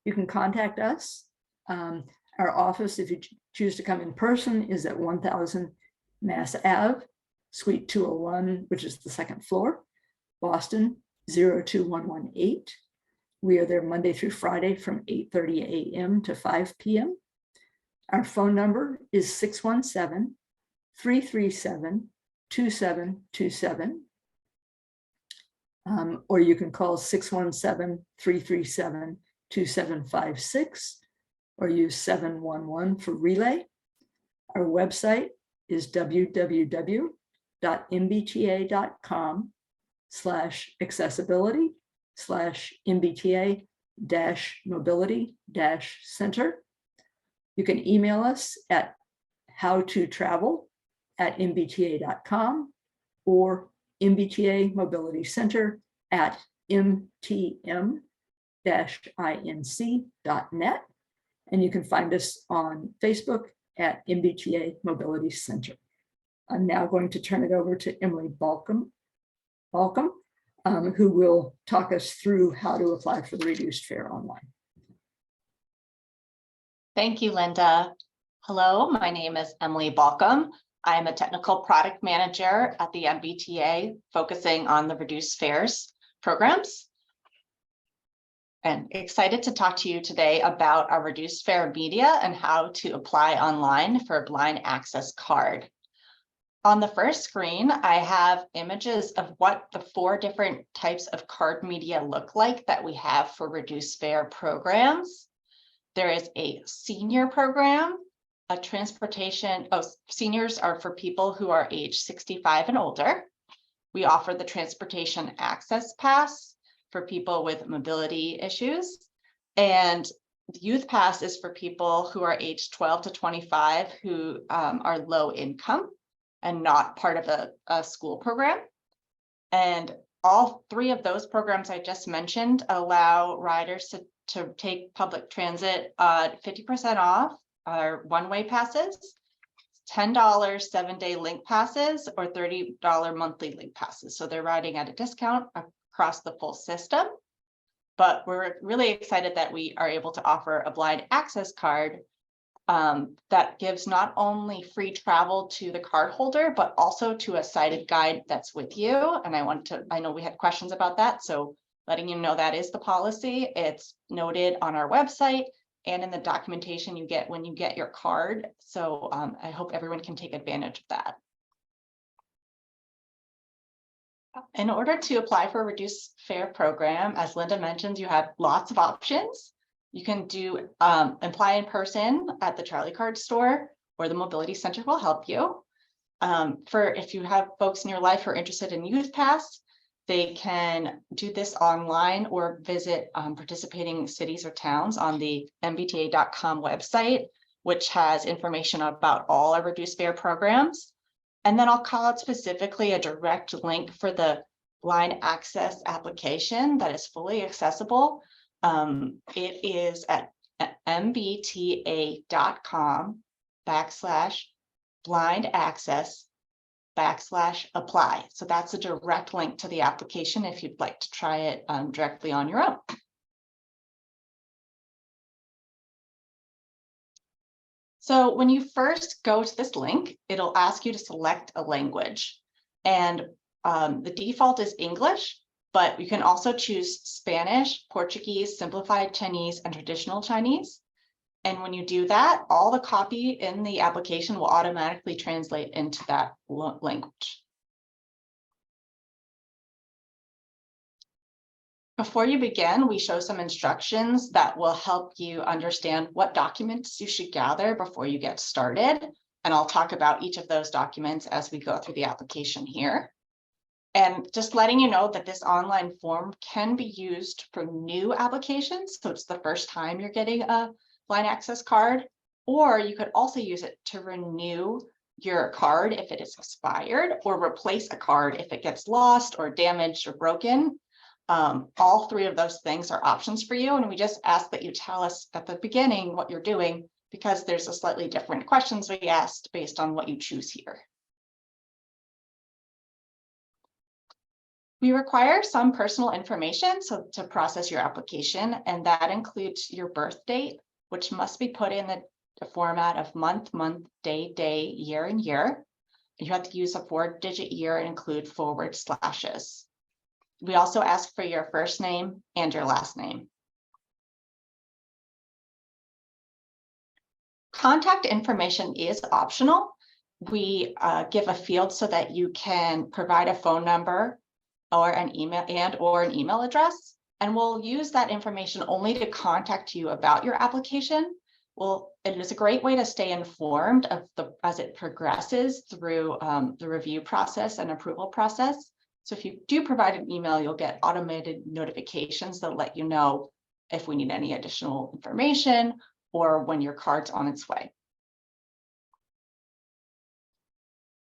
You can contact us. Our office, if you choose to come in person, is at 1000 Mass Ave, Suite 201, which is the second floor, Boston 02118. We are there Monday through Friday from 8:30 a.m. to 5 p.m. Our phone number is 617-337-2727. Or you can call 617-337-2756 or use 711 for relay. Our website is www.mbta.com/accessibility/MBTA-mobility-center. You can email us at howtotravel@mbta.com or MBTA Mobility Center at mtm-inc.net. And you can find us on Facebook at MBTA Mobility Center. I'm now going to turn it over to Emily Balcom, who will talk us through how to apply for the reduced fare online. Thank you, Linda. Hello, my name is Emily Balcom. I am a technical product manager at the MBTA, focusing on the reduced fares programs. And excited to talk to you today about our reduced fare media and how to apply online for a blind access card. On the first screen, I have images of what the 4 different types of card media look like that we have for reduced fare programs. There is a senior program, a transportation. Seniors are for people who are age 65 and older. We offer the transportation access pass for people with mobility issues. And the youth pass is for people who are age 12 to 25 who are low income and not part of a school program. And all 3 of those programs I just mentioned allow riders to take public transit 50% off our one-way passes, $10 7-day link passes, or $30 monthly link passes. So they're riding at a discount across the full system. But we're really excited that we are able to offer a blind access card that gives not only free travel to the card holder, but also to a sighted guide that's with you. And I know we had questions about that. So letting you know that is the policy. It's noted on our website and in the documentation you get when you get your card. So I hope everyone can take advantage of that. In order to apply for a reduced fare program, as Linda mentioned, you have lots of options. You can do apply in person at the Charlie Card store, or the Mobility Center will help you. If you have folks in your life who are interested in Youth Pass, they can do this online or visit participating cities or towns on the mbta.com website, which has information about all our reduced fare programs. And then I'll call out specifically a direct link for the blind access application that is fully accessible. It is at mbta.com/blind-access/apply. So that's a direct link to the application if you'd like to try it directly on your own. So when you first go to this link, it'll ask you to select a language, and the default is English, but you can also choose Spanish, Portuguese, simplified Chinese, and traditional Chinese. And when you do that, all the copy in the application will automatically translate into that language. Before you begin, we show some instructions that will help you understand what documents you should gather before you get started. And I'll talk about each of those documents as we go through the application here. And just letting you know that this online form can be used for new applications. So it's the first time you're getting a blind access card, or you could also use it to renew your card if it is expired, or replace a card if it gets lost or damaged or broken. All 3 of those things are options for you. And we just ask that you tell us at the beginning what you're doing, because there's a slightly different questions we asked based on what you choose here. We require some personal information to process your application, and that includes your birth date, which must be put in the format of month, day, year, and year. You have to use a 4-digit year and include forward slashes. We also ask for your first name and your last name. Contact information is optional. We give a field so that you can provide a phone number or an email address, and we'll use that information only to contact you about your application. Well, it is a great way to stay informed as it progresses through the review process and approval process. So if you do provide an email, you'll get automated notifications that let you know if we need any additional information or when your card's on its way.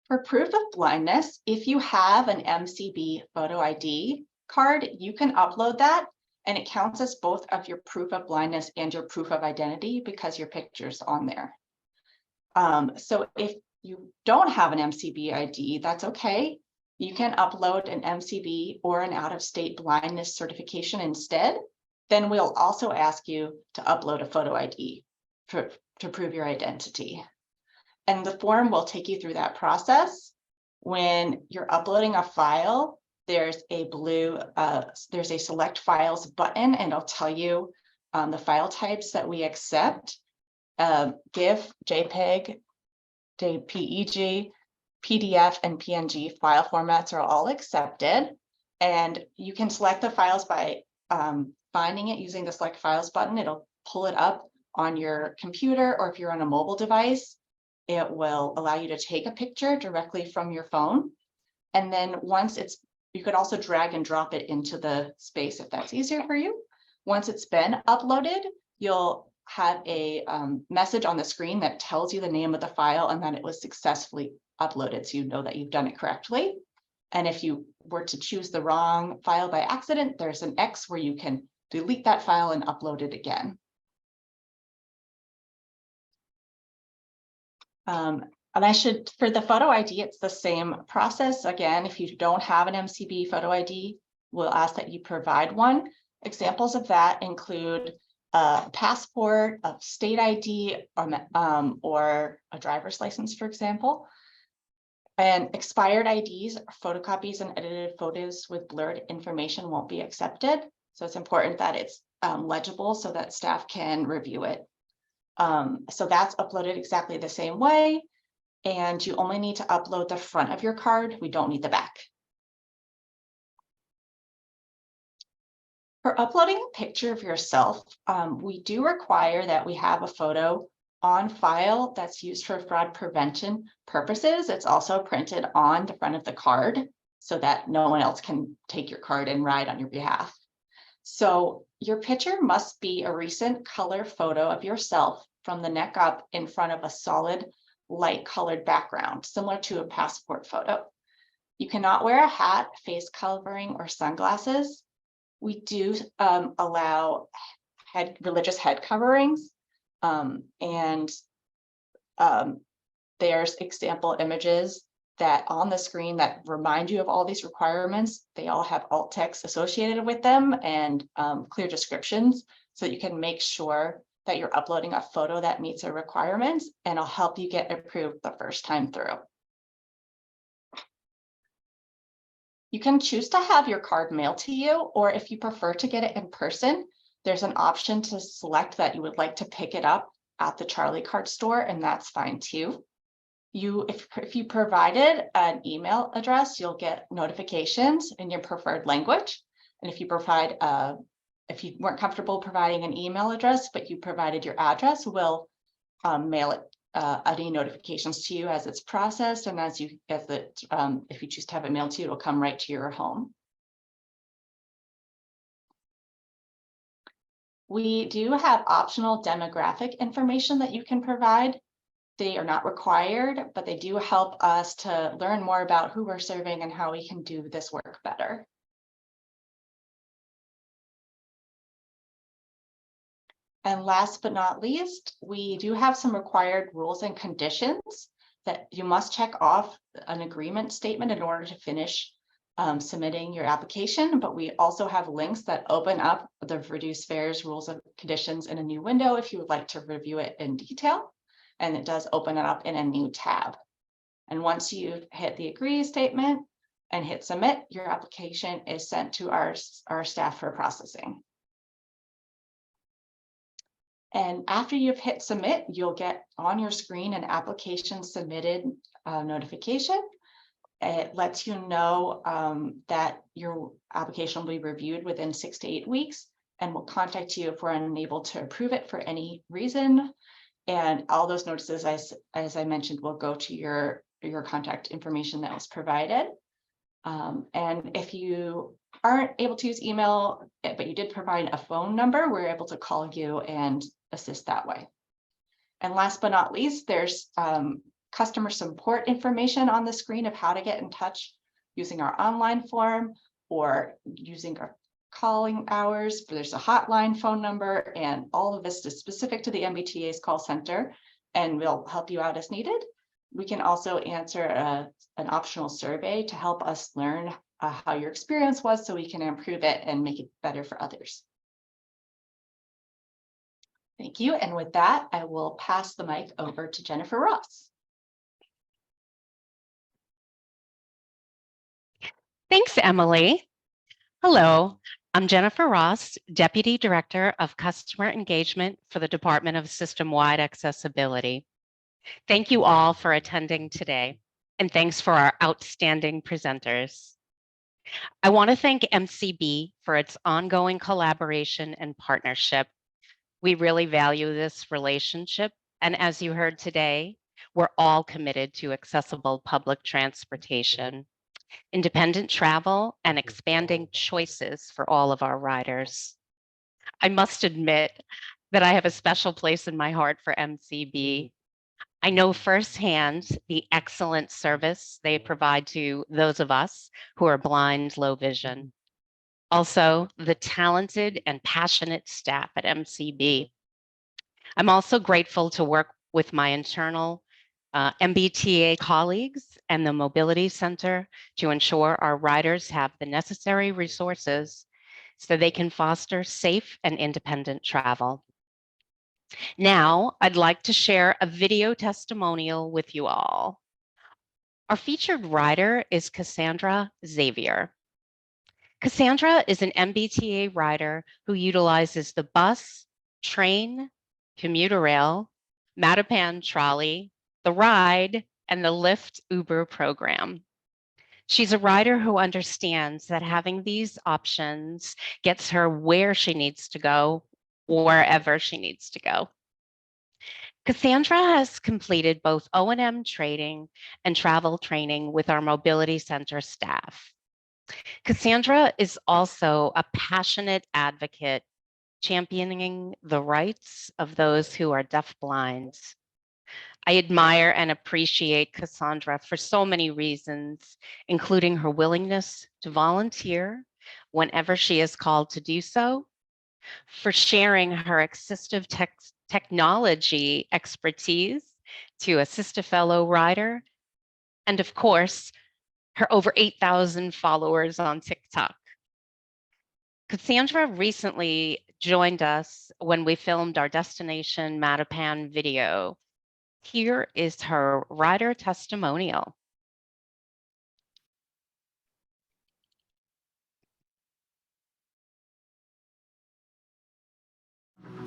For proof of blindness, if you have an MCB photo ID card, you can upload that, and it counts as both of your proof of blindness and your proof of identity because your picture's on there. So if you don't have an MCB ID, that's okay. You can upload an MCB or an out-of-state blindness certification instead. Then we'll also ask you to upload a photo ID to prove your identity. And the form will take you through that process. When you're uploading a file, there's a there's a select files button, and it'll tell you the file types that we accept. GIF, JPEG, PEG, PDF, and PNG file formats are all accepted. And you can select the files by finding it using the select files button. It'll pull it up on your computer, or if you're on a mobile device, it will allow you to take a picture directly from your phone. And then once you could also drag and drop it into the space if that's easier for you. Once it's been uploaded, you'll have a message on the screen that tells you the name of the file and that it was successfully uploaded, so you know that you've done it correctly. And if you were to choose the wrong file by accident, there's an X where you can delete that file and upload it again. And for the photo ID, it's the same process. Again, if you don't have an MCB photo ID, we'll ask that you provide one. Examples of that include a passport, a state ID, or a driver's license, for example. And expired IDs, photocopies, and edited photos with blurred information won't be accepted. So it's important that it's legible so that staff can review it. So that's uploaded exactly the same way. And you only need to upload the front of your card. We don't need the back. For uploading a picture of yourself, we do require that we have a photo on file that's used for fraud prevention purposes. It's also printed on the front of the card so that no one else can take your card and ride on your behalf. So your picture must be a recent color photo of yourself from the neck up in front of a solid light colored background, similar to a passport photo. You cannot wear a hat, face covering, or sunglasses. We do allow religious head coverings, and there's example images that on the screen that remind you of all these requirements. They all have alt text associated with them and clear descriptions, so that you can make sure that you're uploading a photo that meets the requirements, and it'll help you get approved the first time through. You can choose to have your card mailed to you, or if you prefer to get it in person, there's an option to select that you would like to pick it up at the Charlie Card store, and that's fine too. If you provided an email address, you'll get notifications in your preferred language. And if you if you weren't comfortable providing an email address, but you provided your address, we'll mail it any notifications to you as it's processed, and if you choose to have it mailed to you, it'll come right to your home. We do have optional demographic information that you can provide. They are not required, but they do help us to learn more about who we're serving and how we can do this work better. And last but not least, we do have some required rules and conditions that you must check off an agreement statement in order to finish submitting your application, but we also have links that open up the reduced fares rules and conditions in a new window if you would like to review it in detail. And it does open it up in a new tab. And once you've hit the agree statement and hit submit, your application is sent to our staff for processing. And after you've hit submit, you'll get on your screen an application submitted notification. It lets you know that your application will be reviewed within 6 to 8 weeks, and we'll contact you if we're unable to approve it for any reason. And all those notices, as I mentioned, will go to your contact information that was provided. And if you aren't able to use email, but you did provide a phone number, we're able to call you and assist that way. And last but not least, there's customer support information on the screen of how to get in touch using our online form or using our calling hours. There's a hotline phone number, and all of this is specific to the MBTA's call center, and we'll help you out as needed. We can also answer an optional survey to help us learn how your experience was so we can improve it and make it better for others. Thank you. And with that, I will pass the mic over to Jennifer Ross. Thanks, Emily. Hello, I'm Jennifer Ross, Deputy Director of Customer Engagement for the Department of System-Wide Accessibility. Thank you all for attending today, and thanks for our outstanding presenters. I want to thank MCB for its ongoing collaboration and partnership. We really value this relationship, and as you heard today, we're all committed to accessible public transportation, independent travel, and expanding choices for all of our riders. I must admit that I have a special place in my heart for MCB. I know firsthand the excellent service they provide to those of us who are blind, low vision. Also, the talented and passionate staff at MCB. I'm also grateful to work with my internal MBTA colleagues and the Mobility Center to ensure our riders have the necessary resources so they can foster safe and independent travel. Now, I'd like to share a video testimonial with you all. Our featured rider is Cassandra Xavier. Cassandra is an MBTA rider who utilizes the bus, train, commuter rail, Mattapan trolley, the ride, and the Lyft Uber program. She's a rider who understands that having these options gets her where she needs to go, wherever she needs to go. Cassandra has completed both O&M training and travel training with our Mobility Center staff. Cassandra is also a passionate advocate championing the rights of those who are deafblind. I admire and appreciate Cassandra for so many reasons, including her willingness to volunteer whenever she is called to do so, for sharing her assistive technology expertise to assist a fellow rider, and of course, her over 8,000 followers on TikTok. Cassandra recently joined us when we filmed our Destination Mattapan video. Here is her rider testimonial.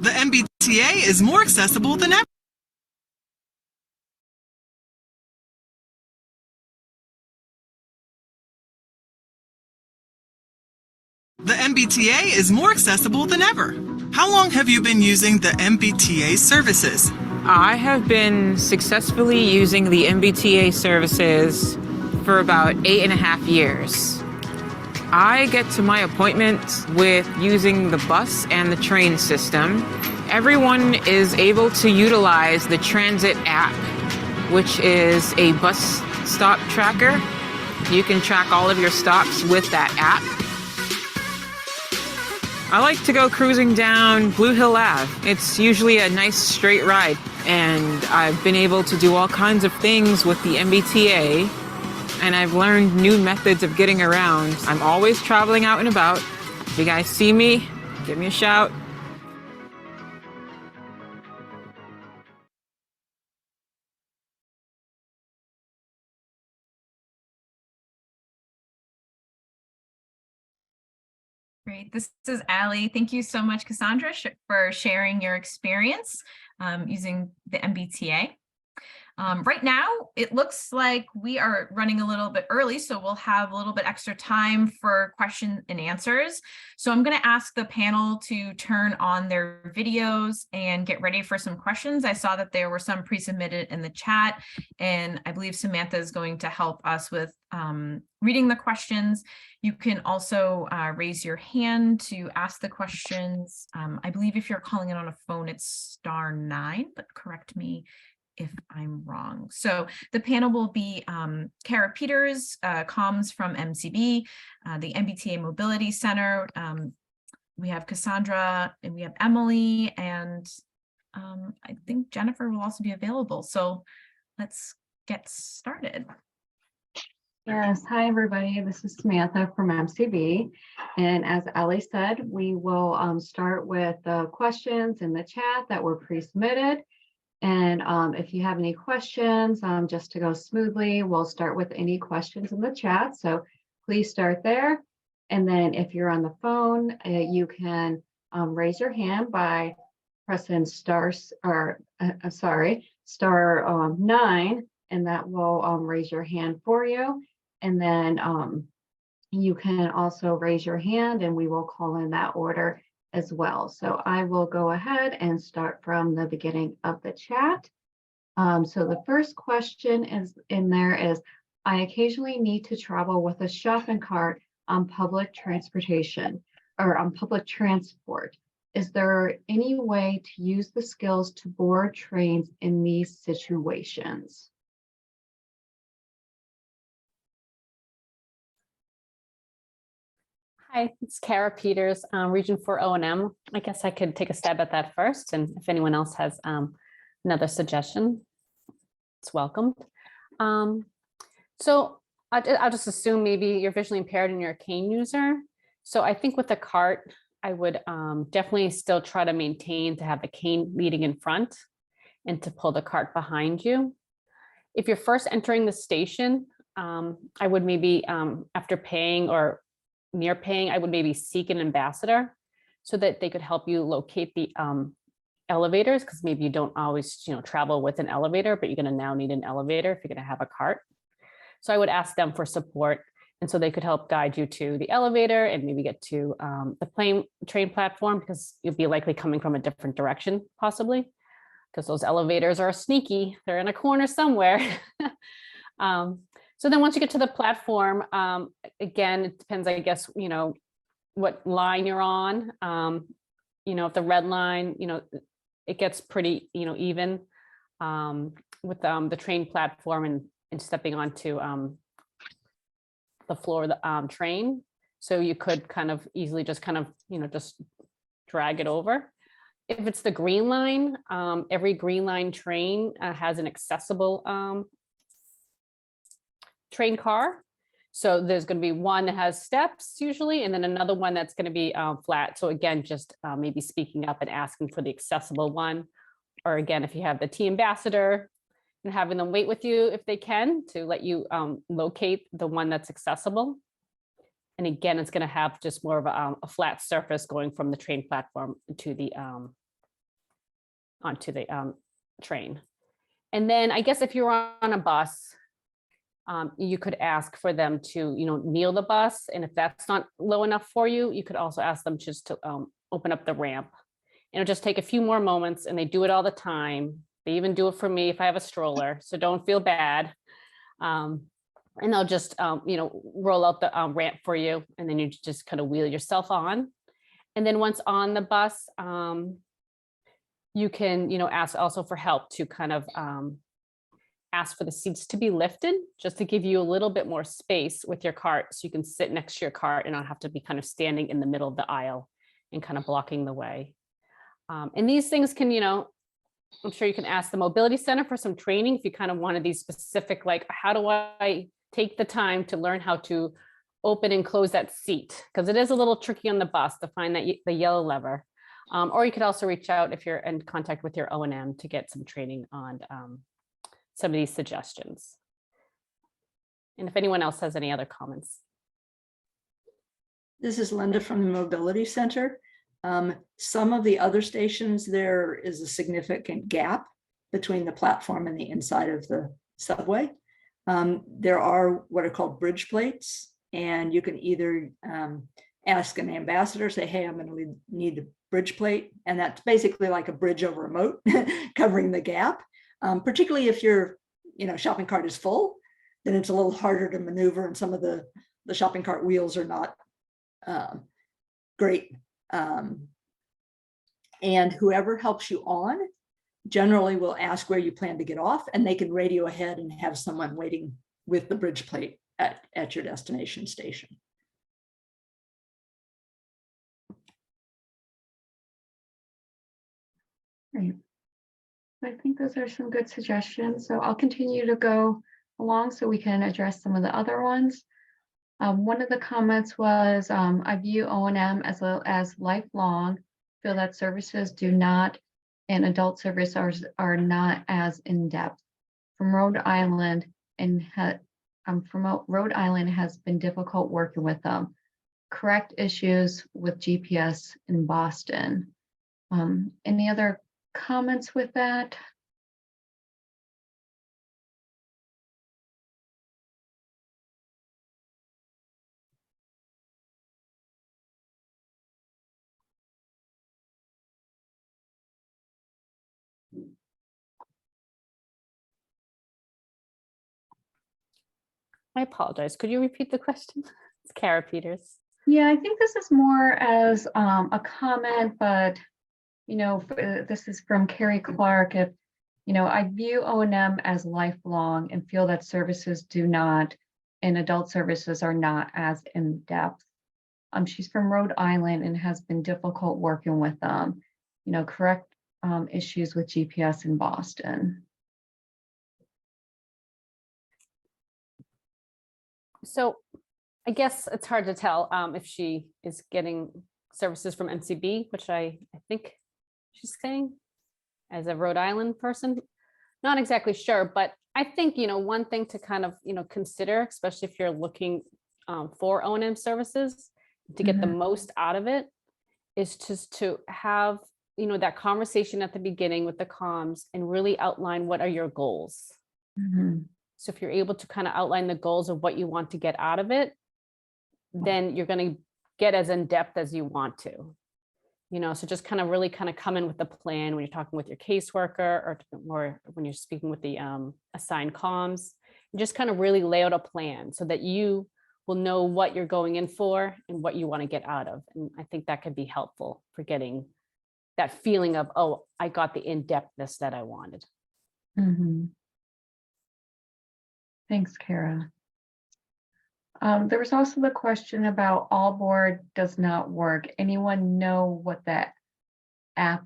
The MBTA is more accessible than ever. The MBTA is more accessible than ever. How long have you been using the MBTA services? I have been successfully using the MBTA services for about 8.5 years. I get to my appointments with using the bus and the train system. Everyone is able to utilize the transit app, which is a bus stop tracker. You can track all of your stops with that app. I like to go cruising down Blue Hill Ave. It's usually a nice straight ride, and I've been able to do all kinds of things with the MBTA and I've learned new methods of getting around. I'm always traveling out and about. If you guys see me, give me a shout. Great. This is Allie. Thank you so much, Cassandra, for sharing your experience using the MBTA. Right now, it looks like we are running a little bit early, so we'll have a little bit extra time for question and answers. So I'm going to ask the panel to turn on their videos and get ready for some questions. I saw that there were some pre-submitted in the chat, and I believe Samantha is going to help us with reading the questions. You can also raise your hand to ask the questions. I believe if you're calling it on a phone, it's *9, but correct me if I'm wrong. So the panel will be Kara Peters, comms from MCB, the MBTA Mobility Center. We have Cassandra and we have Emily, and I think Jennifer will also be available. So let's get started. Yes, hi everybody. This is Samantha from MCB. And as Ali said, we will start with the questions in the chat that were pre-submitted. And if you have any questions, just to go smoothly, we'll start with any questions in the chat. So please start there. And then if you're on the phone, you can raise your hand by pressing *9, and that will raise your hand for you. And then you can also raise your hand and we will call in that order as well. So I will go ahead and start from the beginning of the chat. So the first question is in there is, I occasionally need to travel with a shopping cart on public transportation or on public transport. Is there any way to use the skills to board trains in these situations? Hi, it's Kara Peters, Region 4 O&M. I guess I could take a stab at that first, and if anyone else has another suggestion, it's welcomed. So I'll just assume maybe you're visually impaired and you're a cane user. So I think with the cart, I would definitely still try to maintain to have the cane leading in front and to pull the cart behind you. If you're first entering the station, I would maybe after paying or near paying, I would maybe seek an ambassador so that they could help you locate the elevators, because maybe you don't always travel with an elevator, but you're going to now need an elevator if you're going to have a cart. So I would ask them for support, and so they could help guide you to the elevator and maybe get to the train platform, because you'll be likely coming from a different direction possibly, because those elevators are sneaky. They're in a corner somewhere. So then once you get to the platform, again, it depends, I guess, what line you're on. If the red line, it gets pretty, even with the train platform and stepping onto the floor of the train. So you could kind of easily just just drag it over. If it's the green line, every green line train has an accessible train car. So there's going to be one that has steps usually, and then another one that's going to be flat. So again, just maybe speaking up and asking for the accessible one. Or again, if you have the T ambassador, and having them wait with you if they can to let you locate the one that's accessible. And again, it's going to have just more of a flat surface going from the train platform to the onto the train. And then I guess if you're on a bus, you could ask for them to, kneel the bus. And if that's not low enough for you, you could also ask them just to open up the ramp. It'll just take a few more moments, and they do it all the time. They even do it for me if I have a stroller, so don't feel bad. And they'll just, roll out the ramp for you, and then you just kind of wheel yourself on. And then once on the bus, you can, ask also for help to kind of ask for the seats to be lifted, just to give you a little bit more space with your cart, so you can sit next to your cart and not have to be kind of standing in the middle of the aisle and kind of blocking the way. And these things can, I'm sure you can ask the Mobility Center for some training if you kind of wanted these specific, like, how do I take the time to learn how to open and close that seat, because it is a little tricky on the bus to find that the yellow lever. Or you could also reach out if you're in contact with your O&M to get some training on some of these suggestions. And if anyone else has any other comments. This is Linda from the Mobility Center. Some of the other stations, there is a significant gap between the platform and the inside of the subway. There are what are called bridge plates, and you can either ask an ambassador, say, hey, I'm going to need a bridge plate. And that's basically like a bridge over a moat covering the gap, particularly if your shopping cart is full, then it's a little harder to maneuver, and some of the shopping cart wheels are not great. And whoever helps you on generally will ask where you plan to get off, and they can radio ahead and have someone waiting with the bridge plate at your destination station. Great. I think those are some good suggestions. So I'll continue to go along so we can address some of the other ones. One of the comments was, I view O&M as lifelong, feel that services do not, and adult services are not as in-depth. From Rhode Island, and from Rhode Island has been difficult working with them. Correct issues with GPS in Boston. Any other comments with that? I apologize. Could you repeat the question? It's Kara Peters. Yeah, I think this is more as a comment, but this is from Carrie Clark. If I view O&M as lifelong and feel that services do not, and adult services are not as in depth. She's from Rhode Island and has been difficult working with them. Correct issues with GPS in Boston. So I guess it's hard to tell if she is getting services from MCB, which I think she's saying as a Rhode Island person. Not exactly sure, but I think, one thing to kind of, consider, especially if you're looking for O&M services to get the most out of it, is just to have, that conversation at the beginning with the comms and really outline what are your goals. So if you're able to kind of outline the goals of what you want to get out of it, then you're going to get as in depth as you want to. So just kind of really kind of come in with the plan when you're talking with your caseworker or when you're speaking with the assigned comms, and just kind of really lay out a plan so that you will know what you're going in for and what you want to get out of. And I think that could be helpful for getting that feeling of, oh, I got the in-depthness that I wanted. Thanks, Kara. There was also the question about all board does not work. Anyone know what the app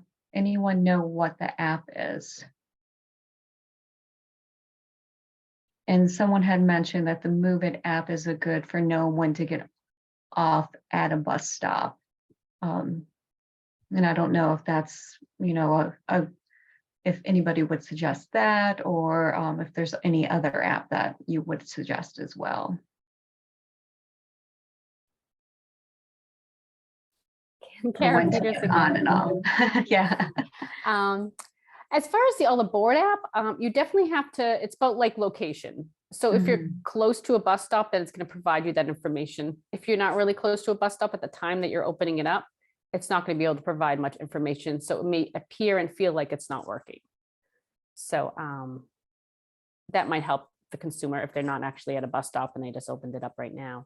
is? And someone had mentioned that the Move It app is a good for knowing when to get off at a bus stop. And I don't know if that's, if anybody would suggest that, or if there's any other app that you would suggest as well. Karen Peters on and on. Yeah. As far as the All Aboard app, you definitely have to, it's about like location. So if you're close to a bus stop, then it's going to provide you that information. If you're not really close to a bus stop at the time that you're opening it up, it's not going to be able to provide much information. So it may appear and feel like it's not working. So that might help the consumer if they're not actually at a bus stop and they just opened it up right now.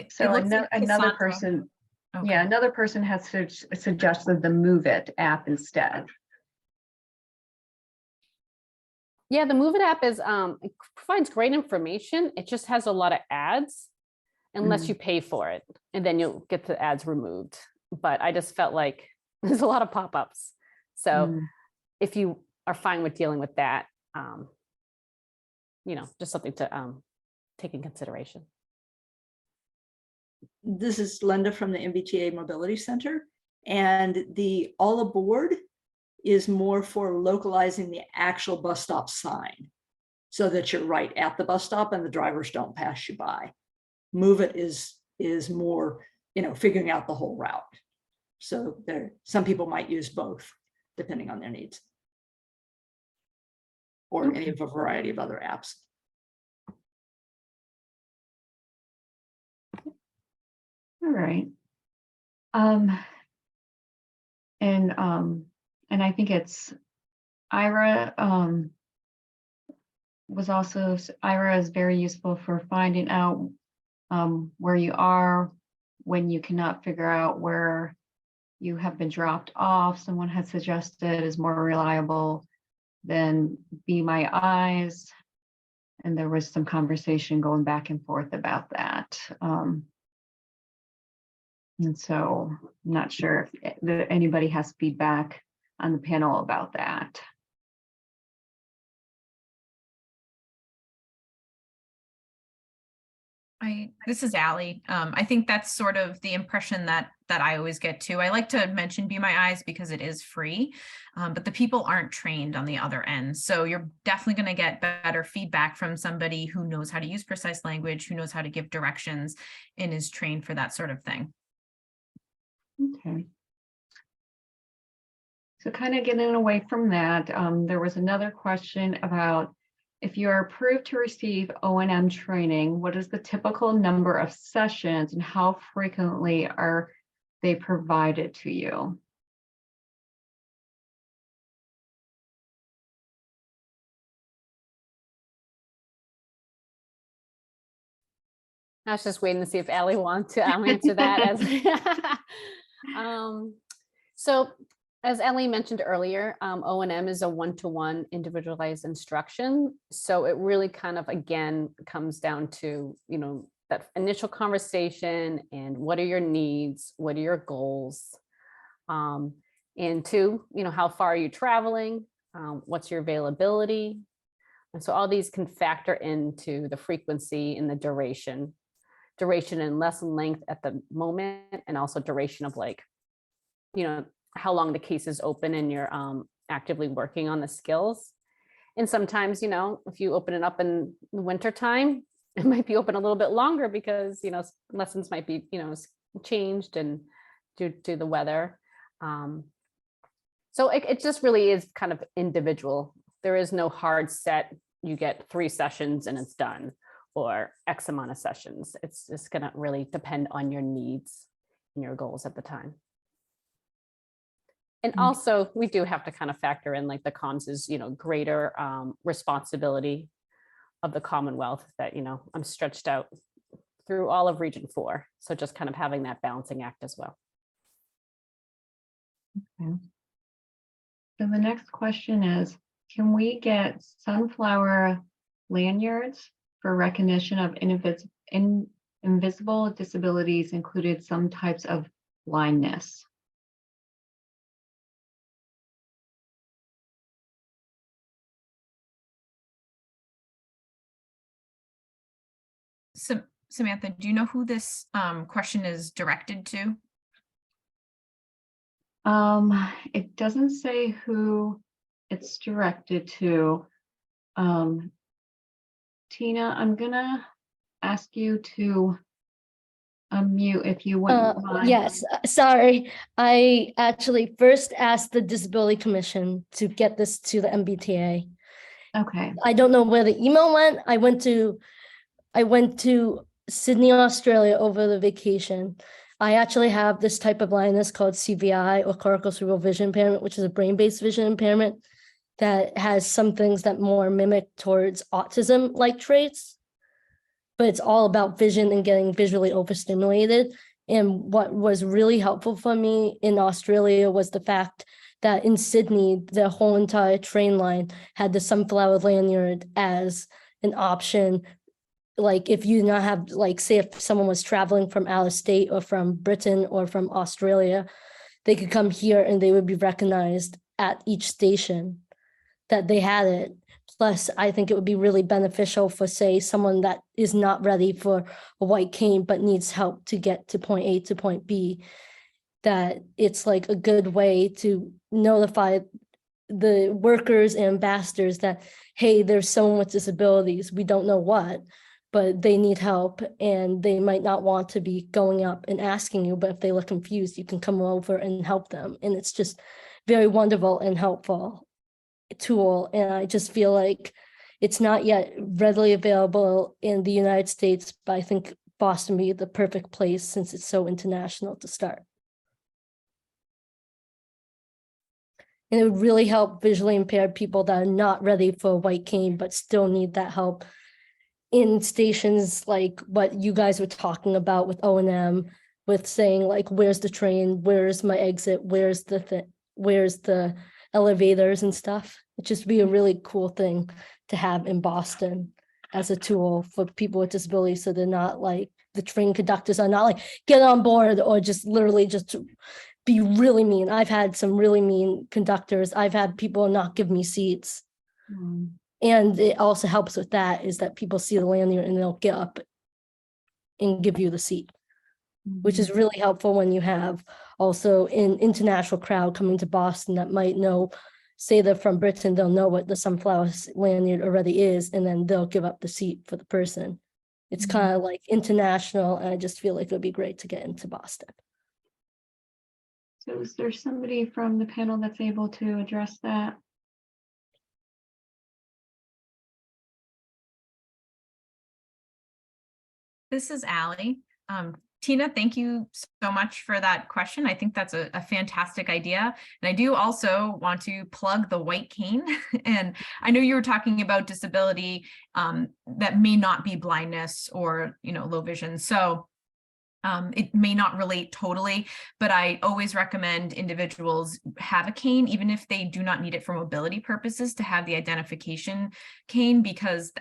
So another person, yeah, another person has suggested the Move It app instead. Yeah, the Move It app is it provides great information. It just has a lot of ads unless you pay for it, and then you'll get the ads removed. But I just felt like there's a lot of pop-ups. So if you are fine with dealing with that, just something to take in consideration. This is Linda from the MBTA Mobility Center, and the all aboard is more for localizing the actual bus stop sign so that you're right at the bus stop and the drivers don't pass you by. Move it is more, figuring out the whole route. So some people might use both depending on their needs, or any of a variety of other apps. All right. And I think it's Ira Ira is very useful for finding out where you are when you cannot figure out where you have been dropped off. Someone had suggested is more reliable than Be My Eyes. And there was some conversation going back and forth about that. And so I'm not sure if anybody has feedback on the panel about that. This is Allie. I think that's sort of the impression that I always get too. I like to mention Be My Eyes because it is free, but the people aren't trained on the other end. So you're definitely going to get better feedback from somebody who knows how to use precise language, who knows how to give directions, and is trained for that sort of thing. Okay. So kind of getting away from that, there was another question about if you are approved to receive O&M training, what is the typical number of sessions and how frequently are they provided to you? I was just waiting to see if Allie wants to answer that. So as Ellie mentioned earlier, O&M is a one-to-one individualized instruction. So it really kind of, again, comes down to, that initial conversation and what are your needs? What are your goals? And two, how far are you traveling? What's your availability? And so all these can factor into the frequency and the duration and lesson length at the moment, and also duration of how long the case is open and you're actively working on the skills. And sometimes, if you open it up in the winter time, it might be open a little bit longer because, lessons might be, changed and due to the weather. So it just really is kind of individual. There is no hard set, you get 3 sessions and it's done, or X amount of sessions. It's just gonna really depend on your needs and your goals at the time. And also, we do have to kind of factor in the cons is, greater responsibility of the Commonwealth that, I'm stretched out through all of Region 4. So just kind of having that balancing act as well. Okay. So the next question is, can we get sunflower lanyards for recognition of invisible disabilities, included some types of blindness? So, Samantha, do you know who this question is directed to? It doesn't say who it's directed to. Tina, I'm gonna ask you to unmute if you wouldn't mind. Yes, sorry. I actually first asked the Disability Commission to get this to the MBTA. Okay. I don't know where the email went. I went to Sydney, Australia over the vacation. I actually have this type of blindness called CVI, or cortical cerebral vision impairment, which is a brain-based vision impairment that has some things that more mimic towards autism-like traits, but it's all about vision and getting visually overstimulated. And what was really helpful for me in Australia was the fact that in Sydney, the whole entire train line had the sunflower lanyard as an option. Like if you not have, say if someone was traveling from out of state or from Britain or from Australia, they could come here and they would be recognized at each station. that they had it. Plus, I think it would be really beneficial for, say, someone that is not ready for a white cane but needs help to get to point A to point B, that it's like a good way to notify the workers and ambassadors that, hey, there's someone with disabilities, we don't know what, but they need help, and they might not want to be going up and asking you, but if they look confused, you can come over and help them. And it's just very wonderful and helpful tool. And I just feel like it's not yet readily available in the United States, but I think Boston would be the perfect place since it's so international to start. And it would really help visually impaired people that are not ready for a white cane, but still need that help in stations like what you guys were talking about with O&M, with saying like, where's the train, where's my exit, where's the elevators and stuff. It just be a really cool thing to have in Boston as a tool for people with disabilities, so they're not like, the train conductors are not like, get on board, or just literally just be really mean. I've had some really mean conductors. I've had people not give me seats. And it also helps with that, is that people see the lanyard and they'll get up and give you the seat, which is really helpful when you have also an international crowd coming to Boston that might know, say they're from Britain, they'll know what the sunflower lanyard already is, and then they'll give up the seat for the person. It's kind of like international, and I just feel like it would be great to get into Boston. So is there somebody from the panel that's able to address that? This is Allie. Tina, thank you so much for that question. I think that's a fantastic idea. And I do also want to plug the white cane. And I know you were talking about disability that may not be blindness or, low vision. So it may not relate totally, but I always recommend individuals have a cane, even if they do not need it for mobility purposes, to have the identification cane, because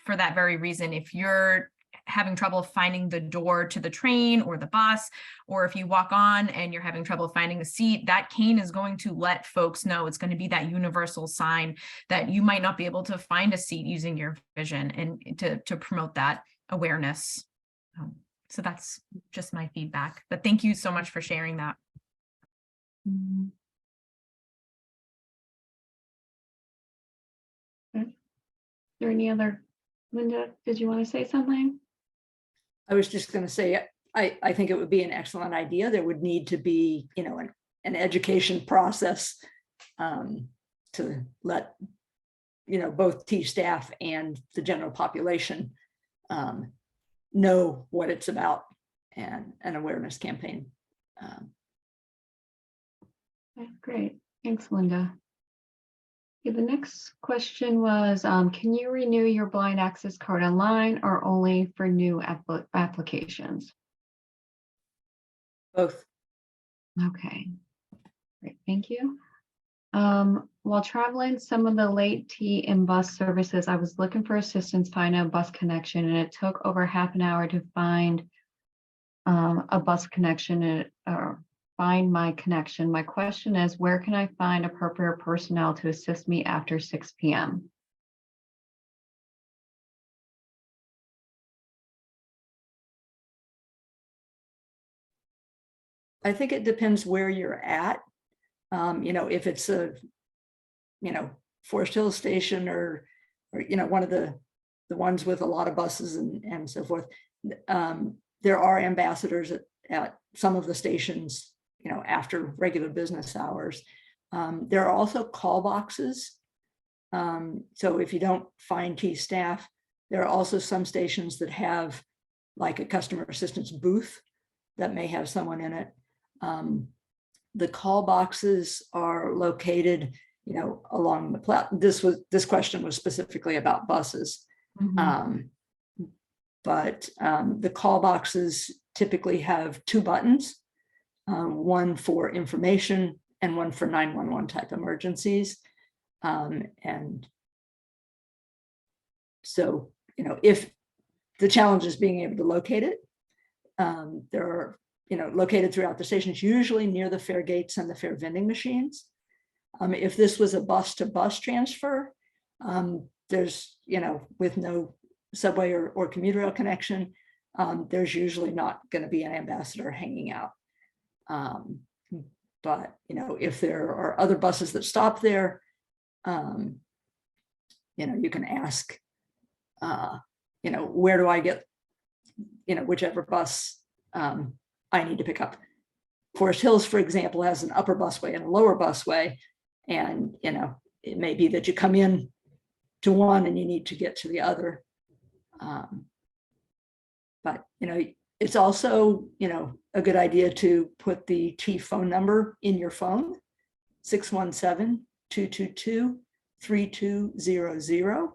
for that very reason, if you're having trouble finding the door to the train or the bus, or if you walk on and you're having trouble finding a seat, that cane is going to let folks know. It's going to be that universal sign that you might not be able to find a seat using your vision, and to promote that awareness. So that's just my feedback, but thank you so much for sharing that. Is there any other, Linda, did you want to say something? I was just going to say, I think it would be an excellent idea. There would need to be, an education process to let, both T staff and the general population know what it's about, and an awareness campaign. Okay, great. Thanks, Linda. Okay, the next question was, can you renew your blind access card online or only for new applications? Both. Okay, great, thank you. While traveling some of the late T and bus services, I was looking for assistance finding a bus connection, and it took over half an hour to find a bus connection or find my connection. My question is, where can I find appropriate personnel to assist me after 6 p.m.? I think it depends where you're at. If it's a, Forest Hill Station or one of the ones with a lot of buses and so forth, there are ambassadors at some of the stations, after regular business hours. There are also call boxes. So if you don't find key staff, there are also some stations that have like a customer assistance booth that may have someone in it. The call boxes are located, along the platform. This question was specifically about buses. But the call boxes typically have 2 buttons, one for information and one for 911 type emergencies. And so, if the challenge is being able to locate it, there are, located throughout the stations, usually near the fare gates and the fare vending machines. If this was a bus to bus transfer, there's, with no subway or commuter rail connection, there's usually not going to be an ambassador hanging out. But, if there are other buses that stop there, you can ask, where do I get, whichever bus I need to pick up. Forest Hills, for example, has an upper busway and a lower busway. And, it may be that you come in to one and you need to get to the other. But, it's also, a good idea to put the chief phone number in your phone, 617-222-3200.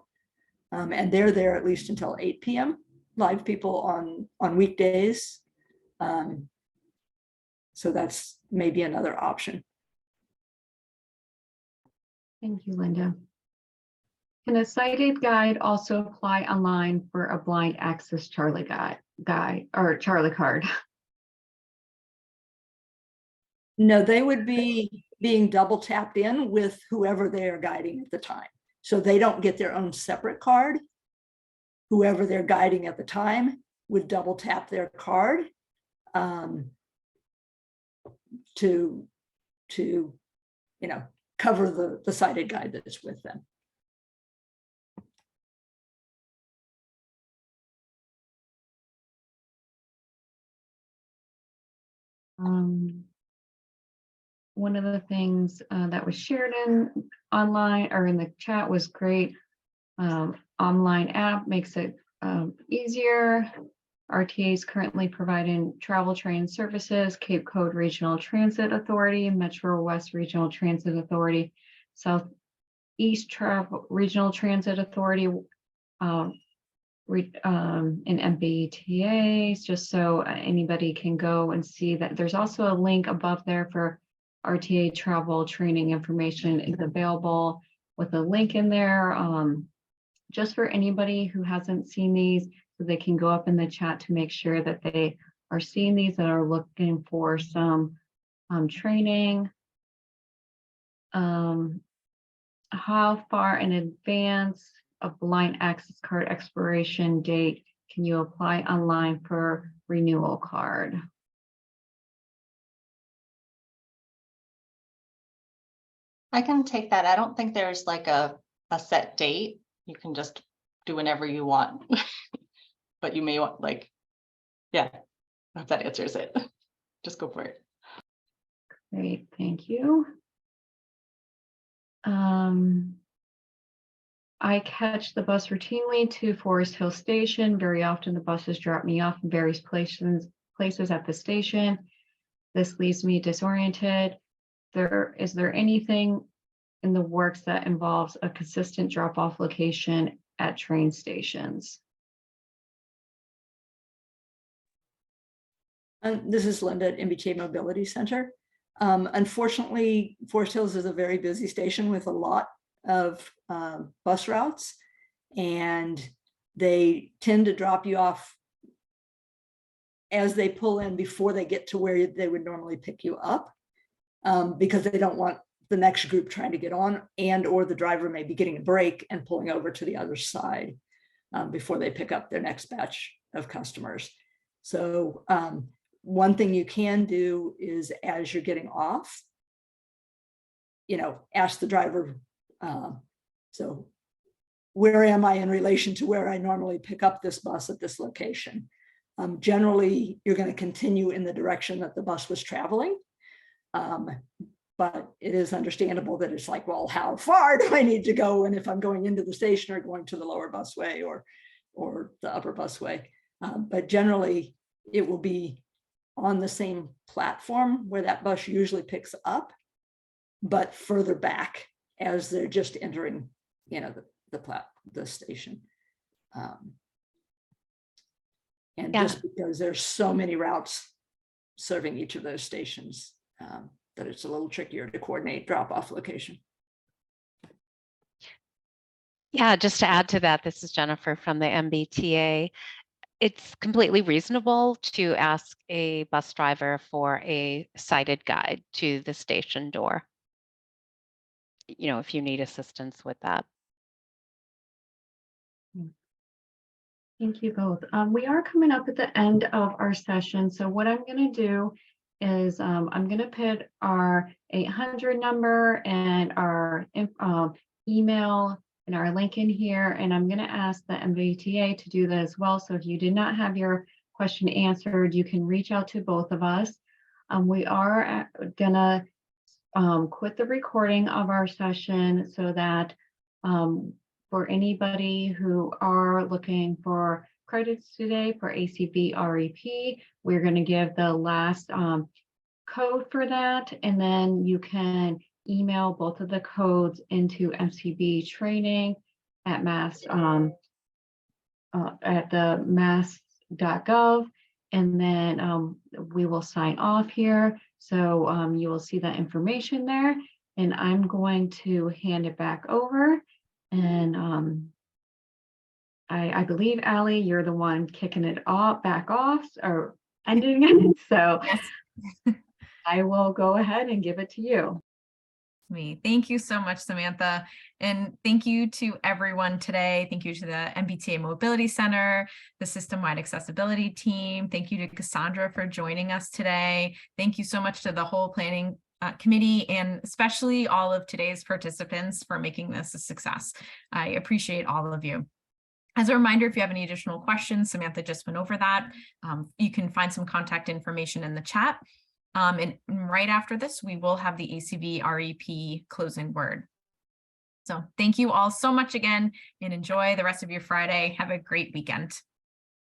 And they're there at least until 8 p.m. Live people on weekdays. So that's maybe another option. Thank you, Linda. Can a sighted guide also apply online for a blind access Charlie guide or Charlie card? No, they would be being double tapped in with whoever they are guiding at the time. So they don't get their own separate card. Whoever they're guiding at the time would double tap their card to cover the sighted guide that's with them. One of the things that was shared online or in the chat was great. Online app makes it easier. RTA is currently providing travel train services, Cape Cod Regional Transit Authority, Metro West Regional Transit Authority, Southeast Travel Regional Transit Authority, and MBTA, just so anybody can go and see that. There's also a link above there for RTA travel training information is available with a link in there, just for anybody who hasn't seen these, so they can go up in the chat to make sure that they are seeing these and are looking for some training. How far in advance of blind access card expiration date can you apply online for renewal card? I can take that. I don't think there's like a set date. You can just do whenever you want. But you may want yeah, if that answers it. Just go for it. Great, thank you. I catch the bus routinely to Forest Hill Station. Very often the buses drop me off in various places at the station. This leaves me disoriented. Is there anything in the works that involves a consistent drop-off location at train stations? This is Linda at MBTA Mobility Center. Unfortunately, Forest Hills is a very busy station with a lot of bus routes, and they tend to drop you off as they pull in before they get to where they would normally pick you up, because they don't want the next group trying to get on, and or the driver may be getting a break and pulling over to the other side before they pick up their next batch of customers. So one thing you can do is, as you're getting off, ask the driver, so where am I in relation to where I normally pick up this bus at this location? Generally, you're going to continue in the direction that the bus was traveling. But it is understandable that it's like, well, how far do I need to go? And if I'm going into the station or going to the lower busway or the upper busway. But generally, it will be on the same platform where that bus usually picks up, but further back as they're just entering, the station. And just because there's so many routes serving each of those stations, that it's a little trickier to coordinate drop-off location. Yeah, just to add to that, this is Jennifer from the MBTA. It's completely reasonable to ask a bus driver for a sighted guide to the station door. if you need assistance with that. Thank you both. We are coming up at the end of our session. So what I'm going to do is I'm going to put our 800 number and our email and our link in here. And I'm going to ask the MBTA to do that as well. So if you did not have your question answered, you can reach out to both of us. We are going to quit the recording of our session so that for anybody who are looking for credits today for ACB REP, we're going to give the last code for that, and then you can email both of the codes into MCB training at at the mass.gov, and then we will sign off here. So you will see that information there, and I'm going to hand it back over. And I believe, Allie, you're the one kicking it off, back off, or ending it. So Yes. I will go ahead and give it to you. Thank you so much, Samantha. And thank you to everyone today. Thank you to the MBTA Mobility Center, the system-wide accessibility team. Thank you to Cassandra for joining us today. Thank you so much to the whole planning committee, and especially all of today's participants for making this a success. I appreciate all of you. As a reminder, if you have any additional questions, Samantha just went over that. You can find some contact information in the chat. And right after this, we will have the ACB REP closing word. So thank you all so much again, and enjoy the rest of your Friday. Have a great weekend.